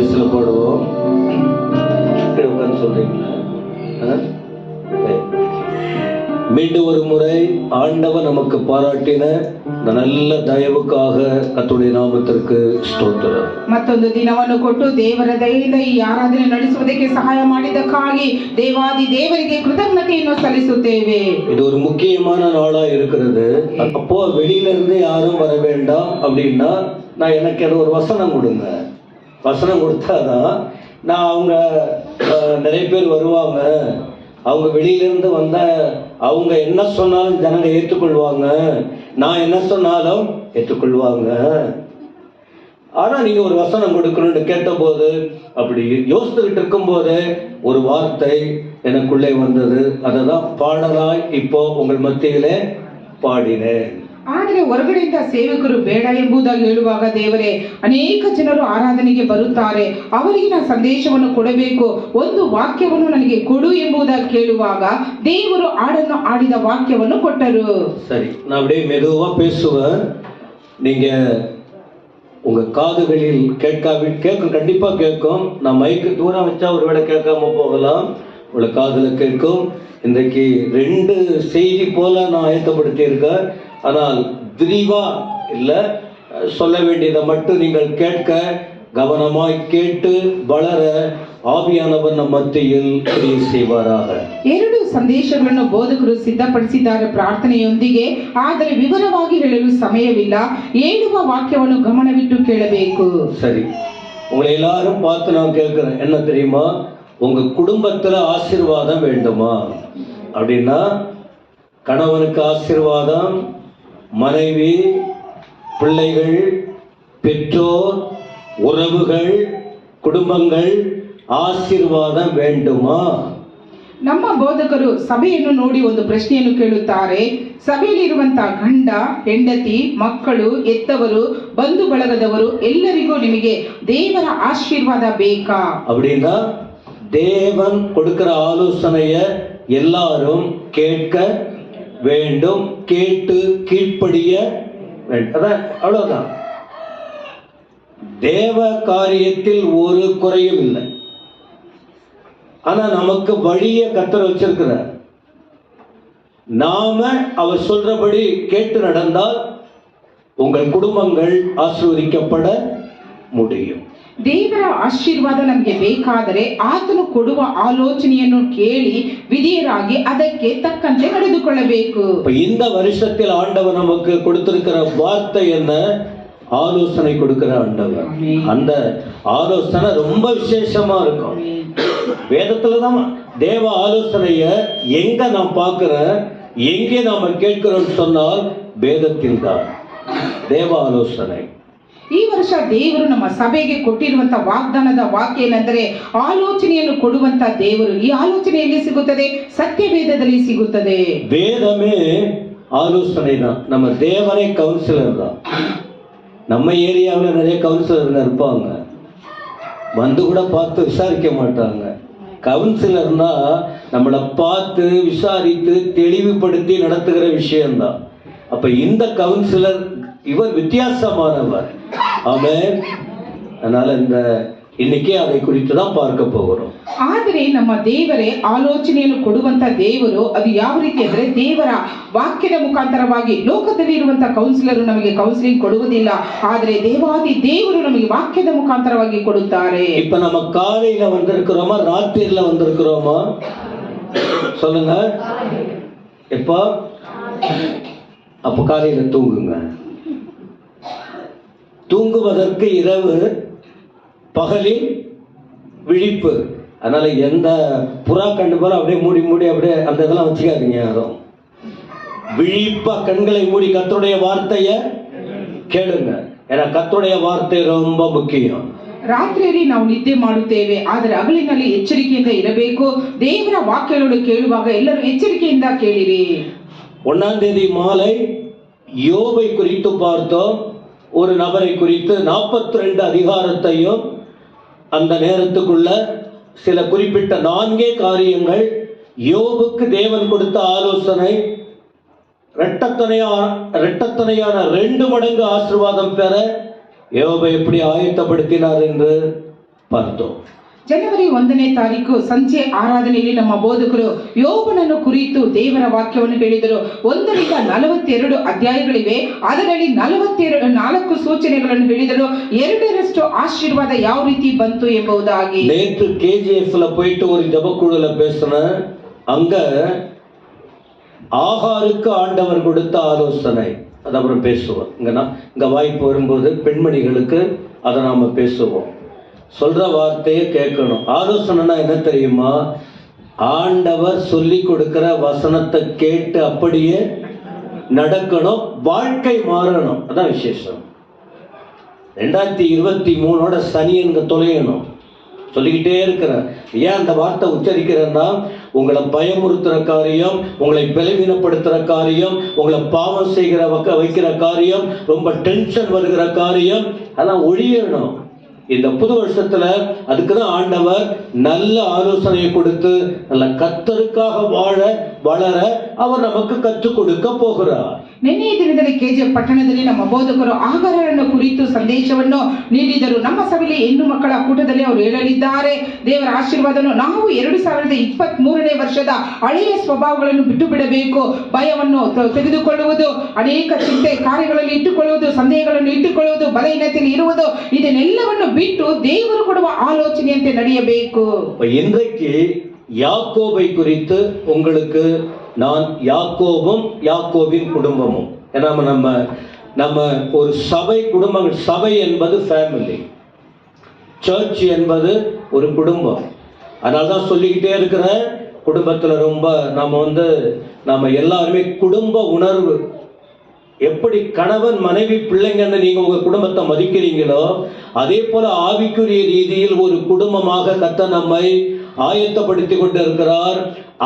பிளேஸ்ல போடுவோம். உட்கார்ந்து சொல்றீங்களா? மீண்டும் ஒரு முறை ஆண்டவர் நமக்கு பாராட்டின நல்ல ದಯவுக்காக ಕರ್ತುடைய ನಾಮಕ್ಕೆ ಸ್ತೋತ್ರ. ಮತ್ತೊಂದು ದಿನವನ್ನು ಕೊಟ್ಟು ದೇವರ ದಯೆಯಿಂದ ಈ ಆರಾಧನೆ ನಡೆಸುವುದಕ್ಕೆ ಸಹಾಯ ಮಾಡಿದ್ದಕ್ಕಾಗಿ ದೇವಾದಿ ದೇವರಿಗೆ ಕೃತಜ್ಞತೆಯನ್ನು ಸಲ್ಲಿಸುತ್ತೇವೆ. இது ஒரு முக்கியமான நாளா இருக்கிறது. அப்போ வெளியில இருந்து யாரும் வர வேண்டாம் அப்படின்னா நான் எனக்கு ஒரு வசனம் கொடுங்க. வசனம் கொடுத்தாதான் நான் அவங்க நிறைய பேர் வருவாங்க. அவங்க வெளியிலிருந்து வந்த அவங்க என்ன சொன்னாலும் ஜனங்க ஏற்றுக்கொள்வாங்க, நான் என்ன சொன்னாலும் ஏற்றுக்கொள்வாங்க. ஆனா நீங்க ஒரு வசனம் கொடுக்கணும்னு கேட்டபோது அப்படி யோசித்துக்கிட்டு இருக்கும்போது ஒரு வார்த்தை எனக்குள்ளே வந்தது. அததான் பாடலாய் இப்போ உங்கள் மத்தியிலே பாடினேன். ಆದರೆ ಹೊರಗಡೆಯಿಂದ ಸೇವಕರು ಬೇಡ ಎಂಬುದಾಗಿ ಹೇಳುವಾಗ ದೇವರೇ, ಅನೇಕ ಜನರು ಆರಾಧನೆಗೆ ಬರುತ್ತಾರೆ, ಅವರಿಗೆ ನಾನು ಸಂದೇಶವನ್ನು ಕೊಡಬೇಕು, ಒಂದು ವಾಕ್ಯವನ್ನು ನನಗೆ ಕೊಡು ಎಂಬುದಾಗಿ ಕೇಳುವಾಗ ದೇವರು ಹಾಡನ್ನು ಆಡಿದ ವಾಕ್ಯವನ್ನು ಕೊಟ್ಟರು. சரி, நான் அப்படியே மெதுவா பேசுவேன். நீங்க உங்க காதுகளில் கேட்கும், கண்டிப்பா கேட்கும். நான் மைக்கு தூரம் வச்சா ஒருவேளை கேட்காம போகலாம், உங்களை காதுல கேட்கும். இன்றைக்கு 2 செய்தி போல நான் ஆயத்தப்படுத்தி இருக்கேன். ஆனால் விரிவா இல்ல, சொல்ல வேண்டியதை மட்டும் நீங்கள் கேட்க, கவனமாய் கேட்டு வளர ஆவியானவர் ನಮ್ಮ ಮಧ್ಯೆಯಲ್ಲಿ ಕ್ರಿಯೆ செய்வாராக. 2 ಸಂದೇಶಗಳನ್ನು ಬೋಧಕರು ಸಿದ್ಧಪಡಿಸಿದ್ದಾರೆ ಪ್ರಾರ್ಥನೆಯೊಂದಿಗೆ. ಆದರೆ ವಿವರವಾಗಿ ಹೇಳಲು ಸಮಯವಿಲ್ಲ. ಹೇಳುವ ವಾಕ್ಯವನ್ನು ಗಮನವಿಟ್ಟು ಕೇಳಬೇಕು. சரி, உங்களை எல்லாரும் பார்த்து நான் கேட்கிறேன், என்ன தெரியுமா? உங்க குடும்பத்துல ஆசீர்வாதம் வேண்டுமா? அப்படின்னா கணவனுக்கு ஆசீர்வாதம், மனைவி, பிள்ளைகள், பெற்றோர், உறவுகள், குடும்பங்கள் ಆಶೀರ್ವಾದ வேண்டுமா? ನಮ್ಮ ಬೋಧಕರು ಸಭೆಯನ್ನು ನೋಡಿ ಒಂದು ಪ್ರಶ್ನೆಯನ್ನು ಕೇಳುತ್ತಾರೆ. ಸಭೆಯಲ್ಲಿರುವಂತಹ ಗಂಡ, ಹೆಂಡತಿ, ಮಕ್ಕಳು, ಎತ್ತವರು, ಬಂಧು ಬಳಗದವರು ಎಲ್ಲರಿಗೂ ನಿಮಗೆ ದೇವರ ಆಶೀರ್ವಾದ ಬೇಕಾ? அப்படின்னா தேவன் கொடுக்கிற ஆலோசனைய எல்லாரும் கேட்க வேண்டும், கேட்டு கீழ்ப்படிய வேண்டும். அவ்வளவுதான். தேவ காரியத்தில் ஒரு குறையும் இல்லை. ஆனா நமக்கு வழிய கர்த்தர் வச்சிருக்கிறார். நாம அவர் சொல்றபடி கேட்டு நடந்தால் உங்கள் குடும்பங்கள் ஆசீர்வதிக்கப்பட முடியும். ದೇವರ ಆಶೀರ್ವಾದ ನಮಗೆ ಬೇಕಾದರೆ ಆತನು ಕೊಡುವ ಆಲೋಚನೆಯನ್ನು ಕೇಳಿ ವಿಧೇಯರಾಗಿ ಅದಕ್ಕೆ ತಕ್ಕಂತೆ ನಡೆದುಕೊಳ್ಳಬೇಕು. இந்த வருஷத்தில் ஆண்டவர் நமக்கு கொடுத்திருக்கிற வார்த்தை என்ன? ஆலோசனை கொடுக்கிற ஆண்டவர். அந்த ஆலோசனை ரொம்ப விசேஷமா இருக்கும். வேதத்துலதான் தேவ ஆலோசனைய எங்க நாம் பார்க்கிறோம், எங்கே நாம கேட்கிறோம் சொன்னால் வேதத்தில் தான் தேவ ಆಲೋಚನೆ. ಈ ವರ್ಷ ದೇವರು ನಮ್ಮ ಸಭೆಗೆ ಕೊಟ್ಟಿರುವಂತಹ ವಾಗ್ದಾನದ ವಾಕ್ಯ ಏನೆಂದರೆ ಆಲೋಚನೆಯನ್ನು ಕೊಡುವಂತ ದೇವರು. ಈ ಆಲೋಚನೆ ಎಲ್ಲಿ ಸಿಗುತ್ತದೆ? ಸತ್ಯವೇದದಲ್ಲಿ ಸಿಗುತ್ತದೆ. வேதமே ஆலோசனை தான். நம்ம தேவனே கவுன்சிலர் தான். நம்ம ஏரியாவில் நிறைய கவுன்சிலர் இருப்பாங்க, வந்து கூட பார்த்து விசாரிக்க மாட்டாங்க. கவுன்சிலர்னா நம்மளை பார்த்து விசாரித்து தெளிவுபடுத்தி நடத்துகிற விஷயம்தான். அப்ப இந்த கவுன்சிலர் இவர் வித்தியாசமானவர். ஆமென். அதனால இந்த இன்னைக்கு அதை குறித்து தான் பார்க்க போகிறோம். ಆದರೆ ನಮ್ಮ ದೇವರೇ ಆಲೋಚನೆಯನ್ನು ಕೊಡುವಂತ ದೇವರು. ಅದು ಯಾವ ರೀತಿ ಅಂದ್ರೆ ದೇವರ ವಾಕ್ಯದ ಮುಖಾಂತರವಾಗಿ. ಲೋಕದಲ್ಲಿ ಇರುವಂತಹ ಕೌನ್ಸಿಲರ್ ನಮಗೆ ಕೌನ್ಸಿಲಿಂಗ್ ಕೊಡುವುದಿಲ್ಲ, ಆದರೆ ದೇವಾದಿ ದೇವರು ನಮಗೆ ವಾಕ್ಯದ ಮುಖಾಂತರವಾಗಿ ಕೊಡುತ್ತಾರೆ. இப்ப நம்ம காலையில வந்திருக்கிறோமா, ராத்திரில வந்திருக்கிறோமா? சொல்லுங்க. எப்போ? அப்ப காலையில தூங்குங்க. தூங்குவதற்கு இரவு, பகலில் விழிப்பு. அதனால எந்த புறா கண்டு போல அப்படியே மூடி மூடி அப்படியே அந்த இதெல்லாம் வச்சுக்காதீங்க யாரும். விழிப்பா கண்களை மூடி கர்த்தருடைய வார்த்தைய கேளுங்க. ஏன்னா கர்த்தருடைய வார்த்தை ரொம்ப முக்கியம். ರಾತ್ರಿಯಲ್ಲಿ ನಾವು ನಿದ್ದೆ ಮಾಡುತ್ತೇವೆ, ಆದರೆ ಹಗಲಿನಲ್ಲಿ ಎಚ್ಚರಿಕೆಯಿಂದ ಇರಬೇಕು. ದೇವರ ವಾಕ್ಯಗಳನ್ನು ಕೇಳುವಾಗ ಎಲ್ಲರೂ ಎಚ್ಚರಿಕೆಯಿಂದ ಕೇಳಿರಿ. 1ஆம் தேதி மாலை யோபை குறித்து பார்த்தோம். ஒரு நபரை குறித்து 42 அதிகாரத்தையும் அந்த நேரத்துக்குள்ள சில குறிப்பிட்ட 4 காரியங்கள். யோபுக்கு தேவன் கொடுத்த ஆலோசனை, இரட்டத்தனையான 2 மடங்கு ஆசீர்வாதம் பெற யோபை எப்படி ஆயத்தப்படுத்தினார் என்று பார்த்தோம். ಜನವರಿ 1ನೇ ತಾರೀಕು ಸಂಜೆ ಆರಾಧನೆಯಲ್ಲಿ ನಮ್ಮ ಬೋಧಕರು ಯೋಬನನ್ನು ಕುರಿತು ದೇವರ ವಾಕ್ಯವನ್ನು ಹೇಳಿದರು. 1ರಿಂದ 42 ಅಧ್ಯಾಯಗಳಿವೆ. ಅದರಲ್ಲಿ 44 ಸೂಚನೆಗಳನ್ನು ಹೇಳಿದರು. 2ರಷ್ಟು ಆಶೀರ್ವಾದ ಯಾವ ರೀತಿ ಬಂತು ಎಂಬುದಾಗಿ. நேற்று KGFல போயிட்டு ஒரு ஜெபக்குழுல பேசினேன். அங்க ஆகாருக்கு ஆண்டவர் கொடுத்த ஆலோசனை அது அப்புறம் பேசுவோம். இங்க வாய்ப்பு வரும்போது பெண்மணிகளுக்கு அதை நாம பேசுவோம். சொல்ற வார்த்தையை கேட்கணும். ஆலோசனைனா என்ன தெரியுமா? ஆண்டவர் சொல்லி கொடுக்கிற வசனத்தை கேட்டு அப்படியே நடக்கணும், வாழ்க்கை மாறணும். அதான் விசேஷம். 2023 சனி என்க தொலையணும் சொல்லிக்கிட்டே இருக்கிறேன். ஏன் அந்த வார்த்தை உச்சரிக்கிறேன்னா, உங்களை பயமுறுத்துற காரியம், உங்களை பலவீனப்படுத்துற காரியம், உங்களை பாவம் செய்கிற வைக்கிற காரியம், ரொம்ப டென்ஷன் வருகிற காரியம் அதெல்லாம் ஒழியணும். இந்த புது வருஷத்துல அதுக்குதான் ஆண்டவர் நல்ல ஆலோசனையை கொடுத்து நல்ல கர்த்தருக்காக வளர அவர் நமக்கு கற்றுக் கொடுக்க போகிறார். ನಿನ್ನೆ ದಿನದಲ್ಲಿ KGF ಪಟ್ಟಣದಲ್ಲಿ ನಮ್ಮ ಬೋಧಕರು ಆಹಾರವನ್ನು ಕುರಿತು ಸಂದೇಶವನ್ನು ನೀಡಿದರು. ನಮ್ಮ ಸಭೆಯಲ್ಲಿ ಹೆಣ್ಣು ಮಕ್ಕಳ ಕೂಟದಲ್ಲಿ ಅವರು ಹೇಳಲಿದ್ದಾರೆ ದೇವರ ಆಶೀರ್ವಾದವನ್ನು. ನಾವು 2023ನೇ ವರ್ಷದ ಹಳೆಯ ಸ್ವಭಾವಗಳನ್ನು ಬಿಟ್ಟು ಬಿಡಬೇಕು. ಭಯವನ್ನು ತೆಗೆದುಕೊಳ್ಳುವುದು, ಅನೇಕ ಚಿಂತೆ ಕಾರ್ಯಗಳಲ್ಲಿ ಇಟ್ಟುಕೊಳ್ಳುವುದು, ಸಂದೇಹಗಳನ್ನು ಇಟ್ಟುಕೊಳ್ಳುವುದು, ಬಲಹೀನತೆಯಲ್ಲಿ ಇರುವುದು, ಇದನ್ನೆಲ್ಲವನ್ನು ಬಿಟ್ಟು ದೇವರು ಕೊಡುವ ಆಲೋಚನೆಯಂತೆ ನಡೆಯಬೇಕು. இன்றைக்கு யாக்கோபை குறித்து உங்களுக்கு நான் யாக்கோபும் யாக்கோபின் குடும்பமும், ஏன்னா நம்ம ஒரு சபை குடும்பங்கள், சபை என்பது ஃபேமிலி, சர்ச் என்பது ஒரு குடும்பம். அதனால தான் சொல்லிக்கிட்டே இருக்கிற குடும்பத்தில் ரொம்ப நம்ம எல்லாருமே குடும்ப உணர்வு, எப்படி கணவன் மனைவி பிள்ளைங்கன்னு நீங்க உங்க குடும்பத்தை மதிக்கிறீங்களோ அதே போல ஆவிக்குரிய ரீதியில் ஒரு குடும்பமாக கர்த்தர் நம்மை ஆயத்தப்படுத்தி கொண்டு இருக்கிறார்.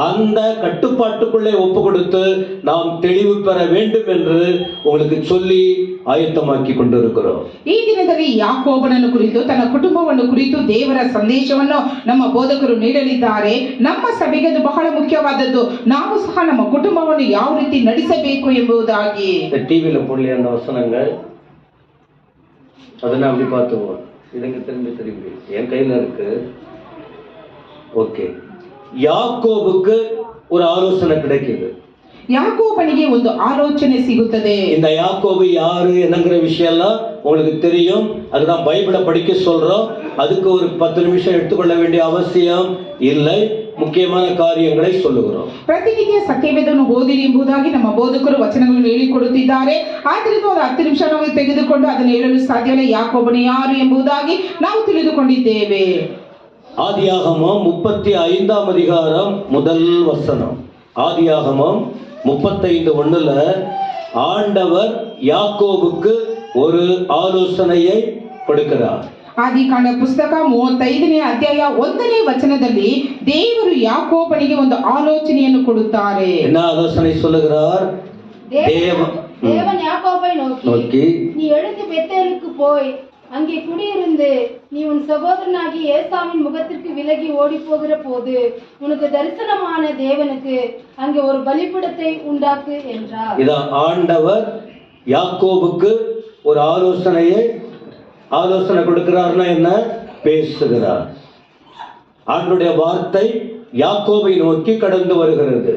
அந்த கட்டுப்பாட்டுக்குள்ளே ஒப்பு கொடுத்து நாம் தெளிவு பெற வேண்டும் என்று உங்களுக்கு சொல்லி ಆಯತ್ತಮಾಕಿ ಕೊಂಡಿರುக்கிறோம். ಈ ದಿನದಲ್ಲಿ ಯಾಕೋಬನನ್ನು ಕುರಿತು ತನ್ನ ಕುಟುಂಬವನ್ನು ಕುರಿತು ದೇವರ ಸಂದೇಶವನ್ನು ನಮ್ಮ ಬೋಧಕರು ನೀಡಲಿದ್ದಾರೆ. ನಮ್ಮ ಸಭೆಗೆ ಅದು ಬಹಳ ಮುಖ್ಯವಾದದ್ದು. ನಾವು ಸಹ ನಮ್ಮ ಕುಟುಂಬವನ್ನು ಯಾವ ರೀತಿ ನಡೆಸಬೇಕು ಎಂಬುದಾಗಿ. டிவில போடல அந்த வசனங்கள் ಅದನ್ನ அப்படி பார்த்துவோம். இதுங்க திரும்பி என் கையில இருக்கு. ஓகே, யாக்கோபுக்கு ஒரு ஆலோசனை கிடைக்குது. யாக்கோபனிಗೆ ಒಂದು ಆಲೋಚನೆ ಸಿಗುತ್ತದೆ. இந்த யாக்கோபு யாரு என்னங்கிற விஷயம் எல்லாம் உங்களுக்கு தெரியும். அதுதான் பைபிளை படிக்க சொல்றோம். அதுக்கு ஒரு 10 நிமிஷம் எடுத்துக்கொள்ள வேண்டிய அவசியம் இல்லை. ಮುಖ್ಯமான ಕಾರ್ಯங்களை சொல்லுகிறோம். ಪ್ರತಿನಿತ್ಯ ಸತ್ಯವೇದವನ್ನು ಓದಿರಿ ಎಂಬುದಾಗಿ ನಮ್ಮ ಬೋಧಕರು ವಚನಗಳನ್ನು ಹೇಳಿಕೊಡುತ್ತಿದ್ದಾರೆ. ಆದ್ದರಿಂದ ಒಂದು 10 ನಿಮಿಷ ನಾವು ತೆಗೆದುಕೊಂಡು ಅದನ್ನು ಹೇಳಲು ಸಾಧ್ಯವಿಲ್ಲ. ಯಾಕೋಬನು ಯಾರು ಎಂಬುದಾಗಿ ನಾವು ತಿಳಿದುಕೊಂಡಿದ್ದೇವೆ. ஆதியாகமம் 35ஆம் அதிகாரம் முதல் வசனம். ஆதியாகமம் 35:1 ஆண்டவர் யாக்கோபுக்கு ஒரு ஆலோசனையை கொடுக்கிறார். ಆದಿಕಾಂಡ ಪುಸ್ತಕ 35ನೇ ಅಧ್ಯಾಯ 1ನೇ ವಚನದಲ್ಲಿ ದೇವರು ಯಾಕೋಬನಿಗೆ ಒಂದು ಆಲೋಚನೆಯನ್ನು ಕೊಡುತ್ತಾರೆ. என்ன ஆலோசனை சொல்லுகிறார்? தேவன் யாக்கோபை நோக்கி நீ எழுந்து பெத்தேலுக்கு போய் அங்கே குடியிருந்து நீ உன் சகோதரனாகி ஏசாவின் முகத்திற்கு விலகி ஓடி போகிற போது உனக்கு தரிசனமான தேவனுக்கு அங்கே ஒரு பலிபீடத்தை உண்டாக்கு என்றார். இதான் ஆண்டவர் யாக்கோபுக்கு ஒரு ஆலோசனை கொடுக்கிறார்னா என்ன? பேசுகிறார். ஆண்டவருடைய வார்த்தை யாக்கோபை நோக்கி கடந்து வருகிறது.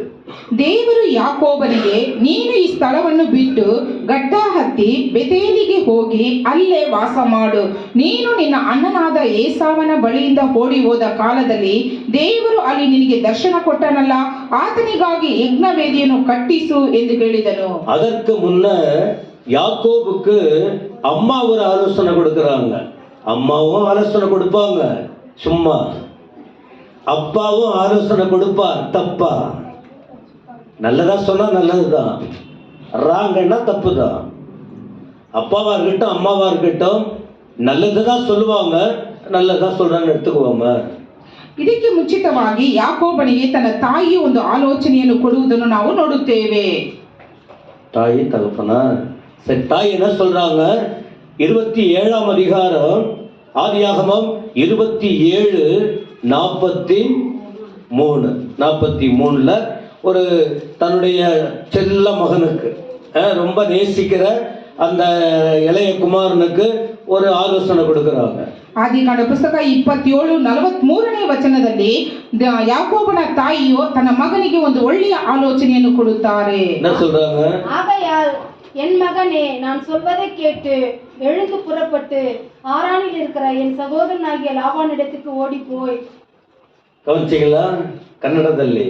ದೇವರು ಯಾಕೋಬನಿಗೆ ನೀನು ಈ ಸ್ಥಳವನ್ನು ಬಿಟ್ಟು ಗಡ್ಡ ಹತ್ತಿ ಬೆತೇಲಿಗೆ ಹೋಗಿ ಅಲ್ಲೇ ವಾಸ ಮಾಡು. ನೀನು ನಿನ್ನ ಅಣ್ಣನಾದ ಏಸಾವನ ಬಳಿಯಿಂದ ಓಡಿ ಹೋದ ಕಾಲದಲ್ಲಿ ದೇವರು ಅಲ್ಲಿ ನಿನಗೆ ದರ್ಶನ ಕೊಟ್ಟನಲ್ಲ, ಆತನಿಗಾಗಿ ಯಜ್ಞವೇದಿಯನ್ನು ಕಟ್ಟಿಸು ಎಂದು ಹೇಳಿದನು. அதற்கு முன்ன யாக்கோபுக்கு அம்மா ஒரு ஆலோசனை கொடுக்கறாங்க. அம்மாவும் ஆலோசனை கொடுப்பாங்க சும்மா, அப்பாவும் ஆலோசனை கொடுப்பார் தப்பா. நல்லதா சொன்னா நல்லதுதான், ராங்கன்னா தப்பு தான். அப்பாவா இருக்கட்டும் அம்மாவா இருக்கட்டும் நல்லதுதான் சொல்லுவாங்க, நல்லதான் சொல்றாங்க எடுத்துக்குவாங்க. ಇದಕ್ಕೆ ಮುಂಚಿತವಾಗಿ ಯಾಕೋಬನಿಗೆ ತನ್ನ ತಾಯಿಯ ಒಂದು ಆಲೋಚನೆಯನ್ನು ಕೊಡುವುದನ್ನು ನಾವು ನೋಡುತ್ತೇವೆ. தாய் தகப்பனா சரி, தாய் என்ன சொல்றாங்க? 27ஆம் அதிகாரம் ஆதியாகமம் 27:43 ஒரு தன்னுடைய செல்ல மகனுக்கு ரொம்ப நேசிக்கிற அந்த இளைய குமாரனுக்கு ஒரு ஆலோசனை கொடுக்குறாங்க. ಆದಿಕಾಂಡ ಪುಸ್ತಕ 27:43 ವಚನದಲ್ಲಿ ಯಾಕೋಬನ ತಾಯಿಯು ತನ್ನ ಮಗನಿಗೆ ಒಂದು ಒಳ್ಳೆಯ ಆಲೋಚನೆಯನ್ನು ಕೊಡುತ್ತಾರೆ. ஆகையால் என் மகனே, நான் சொல்வதை கேட்டு எழுந்து புறப்பட்டு ஆரானில் இருக்கிற என் சகோதரனாகிய லாபானிடத்துக்கு ஓடி போய். ಗಮನಿಸಿங்களா? ಕನ್ನಡದಲ್ಲಿ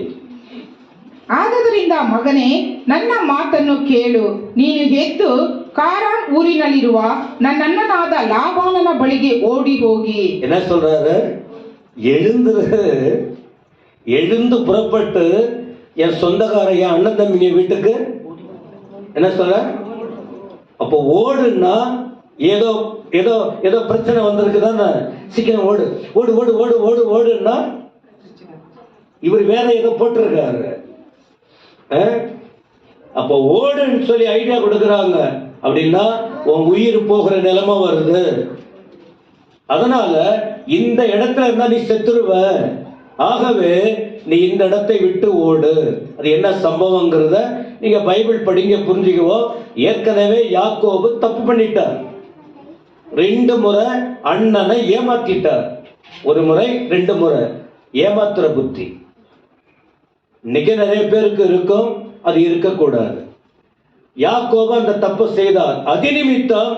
ಆದದರಿಂದ ಮಗನೇ, ನನ್ನ ಮಾತನ್ನು ಕೇಳು, ನೀನು ಎದ್ದು ಕಾರಾನ್ ಊರಿನಲ್ಲಿರುವ ನನ್ನ ಅಣ್ಣನಾದ ಲಾಬಾನನ ಬಳಿಗೆ ಓಡಿ ಹೋಗಿ. என்ன சொல்றாரு? எழுந்து புறப்பட்டு என் சொந்தக்கார என் அண்ணன் தம்பிங்க வீட்டுக்கு என்ன சொல்ற? அப்போ ஓடுன்னா ஏதோ ஏதோ ஏதோ பிரச்சனை வந்திருக்குதானே, சீக்கிரம் ஓடு ஓடு ஓடு ஓடு ஓடு ஓடுன்னா இவர் வேற ஏதோ போட்டிருக்காரு. அப்போ ஓடுன்னு சொல்லி ஐடியா கொடுக்குறாங்க. அப்படின்னா உன் உயிர் போகிற நிலைமை வருது. அதனால இந்த இடத்துல இருந்தா நீ செத்துருவ. ஆகவே நீ இந்த இடத்தை விட்டு ஓடு. அது என்ன சம்பவங்கிறத நீங்க பைபிள் படிங்க, புரிஞ்சுக்குவோம். ஏற்கனவே யாக்கோபு தப்பு பண்ணிட்டார். 2 முறை அண்ணனை ஏமாத்திட்டார். 1 முறை 2 முறை ஏமாத்துற புத்தி இன்னைக்கு நிறைய பேருக்கு இருக்கும். அது இருக்கக்கூடாது. யாக்கோபு அந்த தப்பு செய்தார். அது நிமித்தம்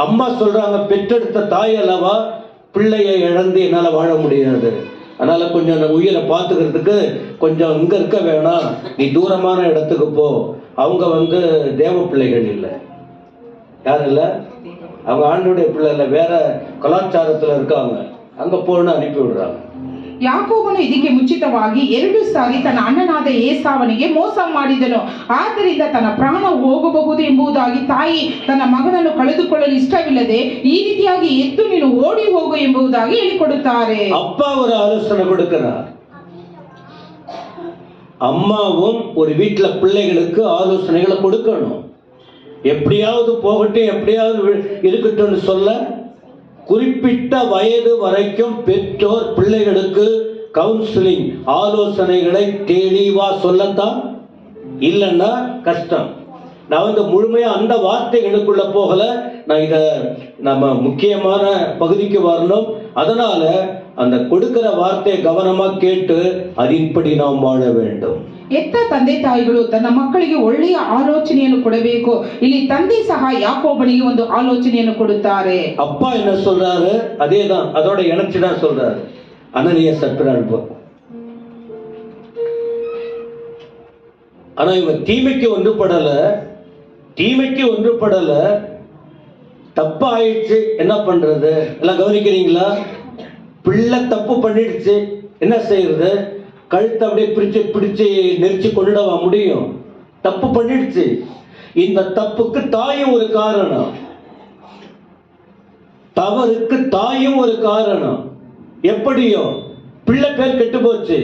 அம்மா சொல்றாங்க, பெற்றெடுத்த தாய் அல்லவா, பிள்ளையை இழந்து என்னால வாழ முடியாது, அதனால கொஞ்சம் உயிரை பார்த்துக்கிறதுக்கு கொஞ்சம் இங்க இருக்க வேணாம், நீ தூரமான இடத்துக்கு போ. அவங்க தேவ பிள்ளைகள் இல்லை. யார் இல்லை? அவங்க ஆண்டுடைய பிள்ளை இல்லை, வேற கலாச்சாரத்துல இருக்காங்க. அங்க போன்னு அனுப்பி விடுறாங்க. ಯಾಕೋಬನು ಇದಕ್ಕೆ ಮುಂಚಿತವಾಗಿ 2 ಸಾರಿ ತನ್ನ ಅಣ್ಣನಾದ ಏಸಾವನಿಗೆ ಮೋಸ ಮಾಡಿದನು. ಆದ್ದರಿಂದ ತನ್ನ ಪ್ರಾಣ ಹೋಗಬಹುದು ಎಂಬುದಾಗಿ ತಾಯಿ ತನ್ನ ಮಗನನ್ನು ಕಳೆದುಕೊಳ್ಳಲು ಇಷ್ಟವಿಲ್ಲದೆ ಈ ರೀತಿಯಾಗಿ ಎದ್ದು ನೀನು ಓಡಿ ಹೋಗು ಎಂಬುದಾಗಿ ಹೇಳಿಕೊಡುತ್ತಾರೆ. அப்பா ஒரு ஆலோசனை கொடுக்கிறார். அம்மாவும் ஒரு வீட்டுல பிள்ளைகளுக்கு ஆலோசனைகளை கொடுக்கணும். எப்படியாவது போகட்டும், எப்படியாவது இருக்கட்டும் சொல்ல, குறிப்பிட்ட வயது வரைக்கும் பெற்றோர் பிள்ளைகளுக்கு கவுன்சிலிங் ஆலோசனைகளை தெளிவா சொல்லத்தான். இல்லைன்னா கஷ்டம். நான் முழுமையா அந்த வார்த்தைகளுக்குள்ள போகல. நான் இத நம்ம முக்கியமான பகுதிக்கு வரணும். அதனால அந்த கொடுக்கிற வார்த்தையை கவனமா கேட்டு அதன்படி நாம் வாழ வேண்டும். ಎತ್ತ ತಂದೆ ತಾಯಿಗಳು ತನ್ನ ಮಕ್ಕಳಿಗೆ ಒಳ್ಳೆಯ ಆಲೋಚನೆಯನ್ನು ಕೊಡಬೇಕು. ಇಲ್ಲಿ ತಂದೆ ಸಹ ಯಾಕೋಬನಿಗೆ ಒಂದು ಆಲೋಚನೆಯನ್ನು ಕೊಡುತ್ತಾರೆ. அப்பா என்ன சொல்றாரு? அதேதான், அதோட இணைச்சுதான் சொல்றாரு. அனனியா சத்ரால் போ. ஆனா இவன் தீமைக்கு ஒன்றுபடல. தப்பா ஆயிடுச்சு, என்ன பண்றது? எல்லாம் கவனிக்கிறீங்களா? பிள்ளை தப்பு பண்ணிடுச்சு, என்ன செய்யறது? கழுத்தை அப்படியே பிடிச்சு நெரிச்சு கொண்டுடவா முடியும்? தப்பு பண்ணிடுச்சு. இந்த தப்புக்கு தாயும் ஒரு காரணம், தவறுக்கு தாயும் ஒரு காரணம். எப்படியோ பிள்ளை பேர் கெட்டு போச்சு,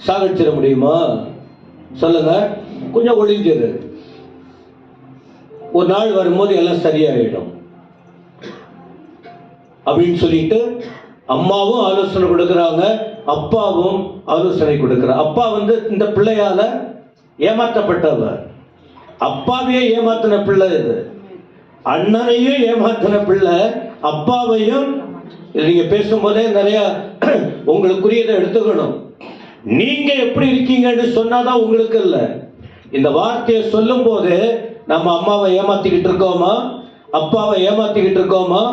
சாகடிச்சிட முடியுமா? சொல்லுங்க. கொஞ்சம் ஒளிஞ்சிரு, ஒரு நாள் வரும்போது எல்லாம் சரியாயிடும் அப்படின்னு சொல்லிட்டு அம்மாவும் ஆலோசனை கொடுக்கிறாங்க, அப்பாவும் ஆலோசனை கொடுக்கிறார். அப்பா இந்த பிள்ளையால ஏமாற்றப்பட்டவர். அப்பாவையே ஏமாத்தின பிள்ளை இது. அண்ணனையும் ஏமாத்தின பிள்ளை, அப்பாவையும். நீங்க பேசும்போதே நிறைய உங்களுக்குரியதை எடுத்துக்கணும். நீங்க எப்படி இருக்கீங்கன்னு சொன்னாதான் உங்களுக்கு இல்ல. இந்த வார்த்தையை சொல்லும் போது நம்ம அம்மாவை ஏமாத்திக்கிட்டு இருக்கோமா, அப்பாவை ஏமாத்திக்கிட்டு இருக்கோமா,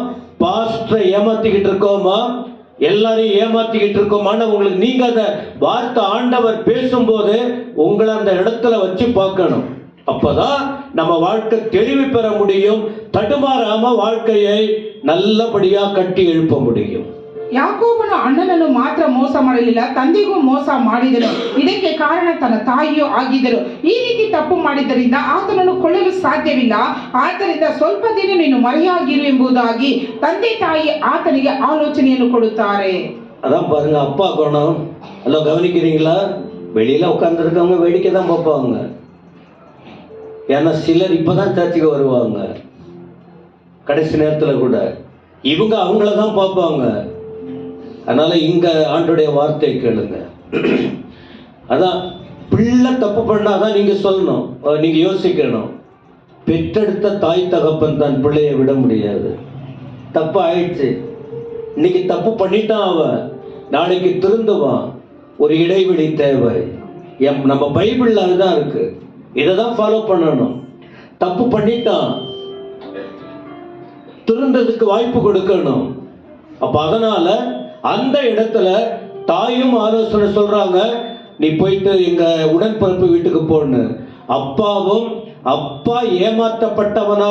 பாஸ்டரை ஏமாத்திக்கிட்டு இருக்கோமா, எல்லாரையும் ஏமாத்திக்கிட்டு இருக்கோமான்னு உங்களுக்கு நீங்க அந்த வார்த்தை ஆண்டவர் பேசும்போது உங்களை அந்த இடத்துல வச்சு பார்க்கணும். அப்பதான் நம்ம வாழ்க்கை தெளிவு பெற முடியும். தடுமாறாம வாழ்க்கையை நல்லபடியா கட்டி எழுப்ப முடியும். ಯಾಕೋಬನು ಅಣ್ಣನನ್ನು ಮಾತ್ರ ಮೋಸ ಮಾಡಲಿಲ್ಲ, ತಂದೆಗೂ ಮೋಸ ಮಾಡಿದನು. ಇದಕ್ಕೆ ಕಾರಣ ತನ್ನ ತಾಯಿಯೂ ಆಗಿದ್ದರು. ಈ ರೀತಿ ತಪ್ಪು ಮಾಡಿದ್ದರಿಂದ ಆತನನ್ನು ಕೊಳ್ಳಲು ಸಾಧ್ಯವಿಲ್ಲ. ಆದ್ದರಿಂದ ಸ್ವಲ್ಪ ದಿನ ನೀನು ಮರೆಯಾಗಿರು ಎಂಬುದಾಗಿ ತಂದೆ ತಾಯಿ ಆತನಿಗೆ ಆಲೋಚನೆಯನ್ನು ಕೊಡುತ್ತಾರೆ. அதான் பாருங்க அப்பா குணம். எல்லாம் கவனிக்கிறீங்களா? வெளியில உட்கார்ந்துருக்கவங்க வேடிக்கை தான் பார்ப்பாங்க. ஏன்னா சிலர் இப்பதான் சர்ச்சுக்கு வருவாங்க. கடைசி நேரத்துல கூட இவங்க அவங்கள தான் பார்ப்பாங்க. அதனால இங்க ஆண்டோடைய வார்த்தை கேளுங்க. அதான் பிள்ளை தப்பு பண்ணாதான் நீங்க சொல்லணும், நீங்க யோசிக்கணும். பெற்றெடுத்த தாய் தகப்பன் தான் பிள்ளையை விட முடியாது. தப்பு ஆயிடுச்சு, இன்னைக்கு தப்பு பண்ணிட்டான் அவன், நாளைக்கு திருந்துவான். ஒரு இடைவெளி தேவை. நம்ம பைபிள்ல அதுதான் இருக்கு. இதை தான் ஃபாலோ பண்ணணும். தப்பு பண்ணிட்டான், திருந்ததுக்கு வாய்ப்பு கொடுக்கணும். அப்ப அதனால அந்த இடத்துல தாயும் ஆலோசனை சொல்றாங்க, நீ போயிட்டு எங்க உடன்பிறப்பு வீட்டுக்கு போன்னு. அப்பாவும், அப்பா ஏமாற்றப்பட்டவனா,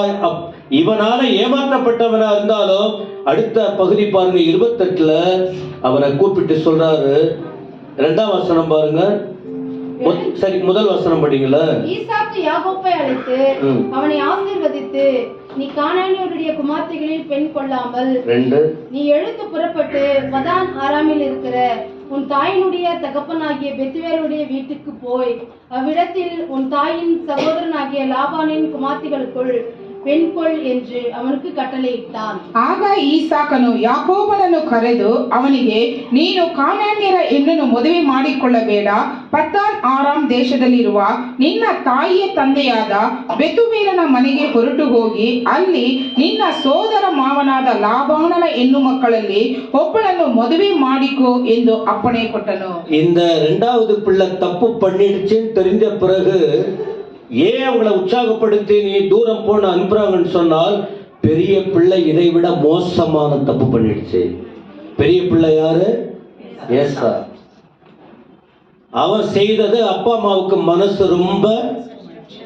இவனால ஏமாற்றப்பட்டவனா இருந்தாலும் அடுத்த பகுதி பாருங்க 28ல அவனை கூப்பிட்டு சொல்றாரு. 2ஆம் வசனம் பாருங்க. சரி, முதல் வசனம் படிங்களா. ஈசாக்கு யாக்கோபை அழைத்து அவனை ஆசீர்வதித்து, நீ கானானியருடைய குமார்த்திகளில் பெண் கொள்ளாமல் 2 நீ எழுந்து புறப்பட்டு பதான் ஆராமில் இருக்கிற உன் தாயினுடைய தகப்பனாகிய பெத்துவேலுடைய வீட்டுக்கு போய் அவ்விடத்தில் உன் தாயின் சகோதரனாகிய லாபானின் குமார்த்திகளுக்குள் பெண் கொள் என்று ಅವನಿಗೆ ಕಟ್ಟಳೆಯಿಟ್ಟಾನ್. ಆಗ ಈಸಾಕನು ಯಾಕೋಬನನ್ನು ಕರೆದು ಅವನಿಗೆ, ನೀನು ಕಾನಾನ್ಯರ ಹೆಣ್ಣನ್ನು ಮದುವೆ ಮಾಡಿಕೊಳ್ಳಬೇಡ, ಪದ್ದಾನ್ ಆರಾಮ್ ದೇಶದಲ್ಲಿರುವ ನಿನ್ನ ತಾಯಿಯ ತಂದೆಯಾದ ಬೆತುವೇಲನ ಮನೆಗೆ ಹೊರಟು ಹೋಗಿ ಅಲ್ಲಿ ನಿನ್ನ ಸೋದರ ಮಾವನಾದ ಲಾಬಾನನ ಹೆಣ್ಣು ಮಕ್ಕಳಲ್ಲಿ ಒಬ್ಬಳನ್ನು ಮದುವೆ ಮಾಡಿಕೋ ಎಂದು ಅಪ್ಪಣೆ ಕೊಟ್ಟನು. இந்த இரண்டாவது பிள்ளை தப்பு பண்ணிடுச்சுன்னு தெரிஞ்ச பிறகு ஏன் அவங்களை உற்சாகப்படுத்தி நீ தூரம் போன அனுப்புறாங்கன்னு சொன்னால், பெரிய பிள்ளை இதை விட மோசமான தப்பு பண்ணிடுச்சு. பெரிய பிள்ளை யாரு? ஏசா. அவன் செய்தது அப்பா அம்மாவுக்கு மனசு ரொம்ப,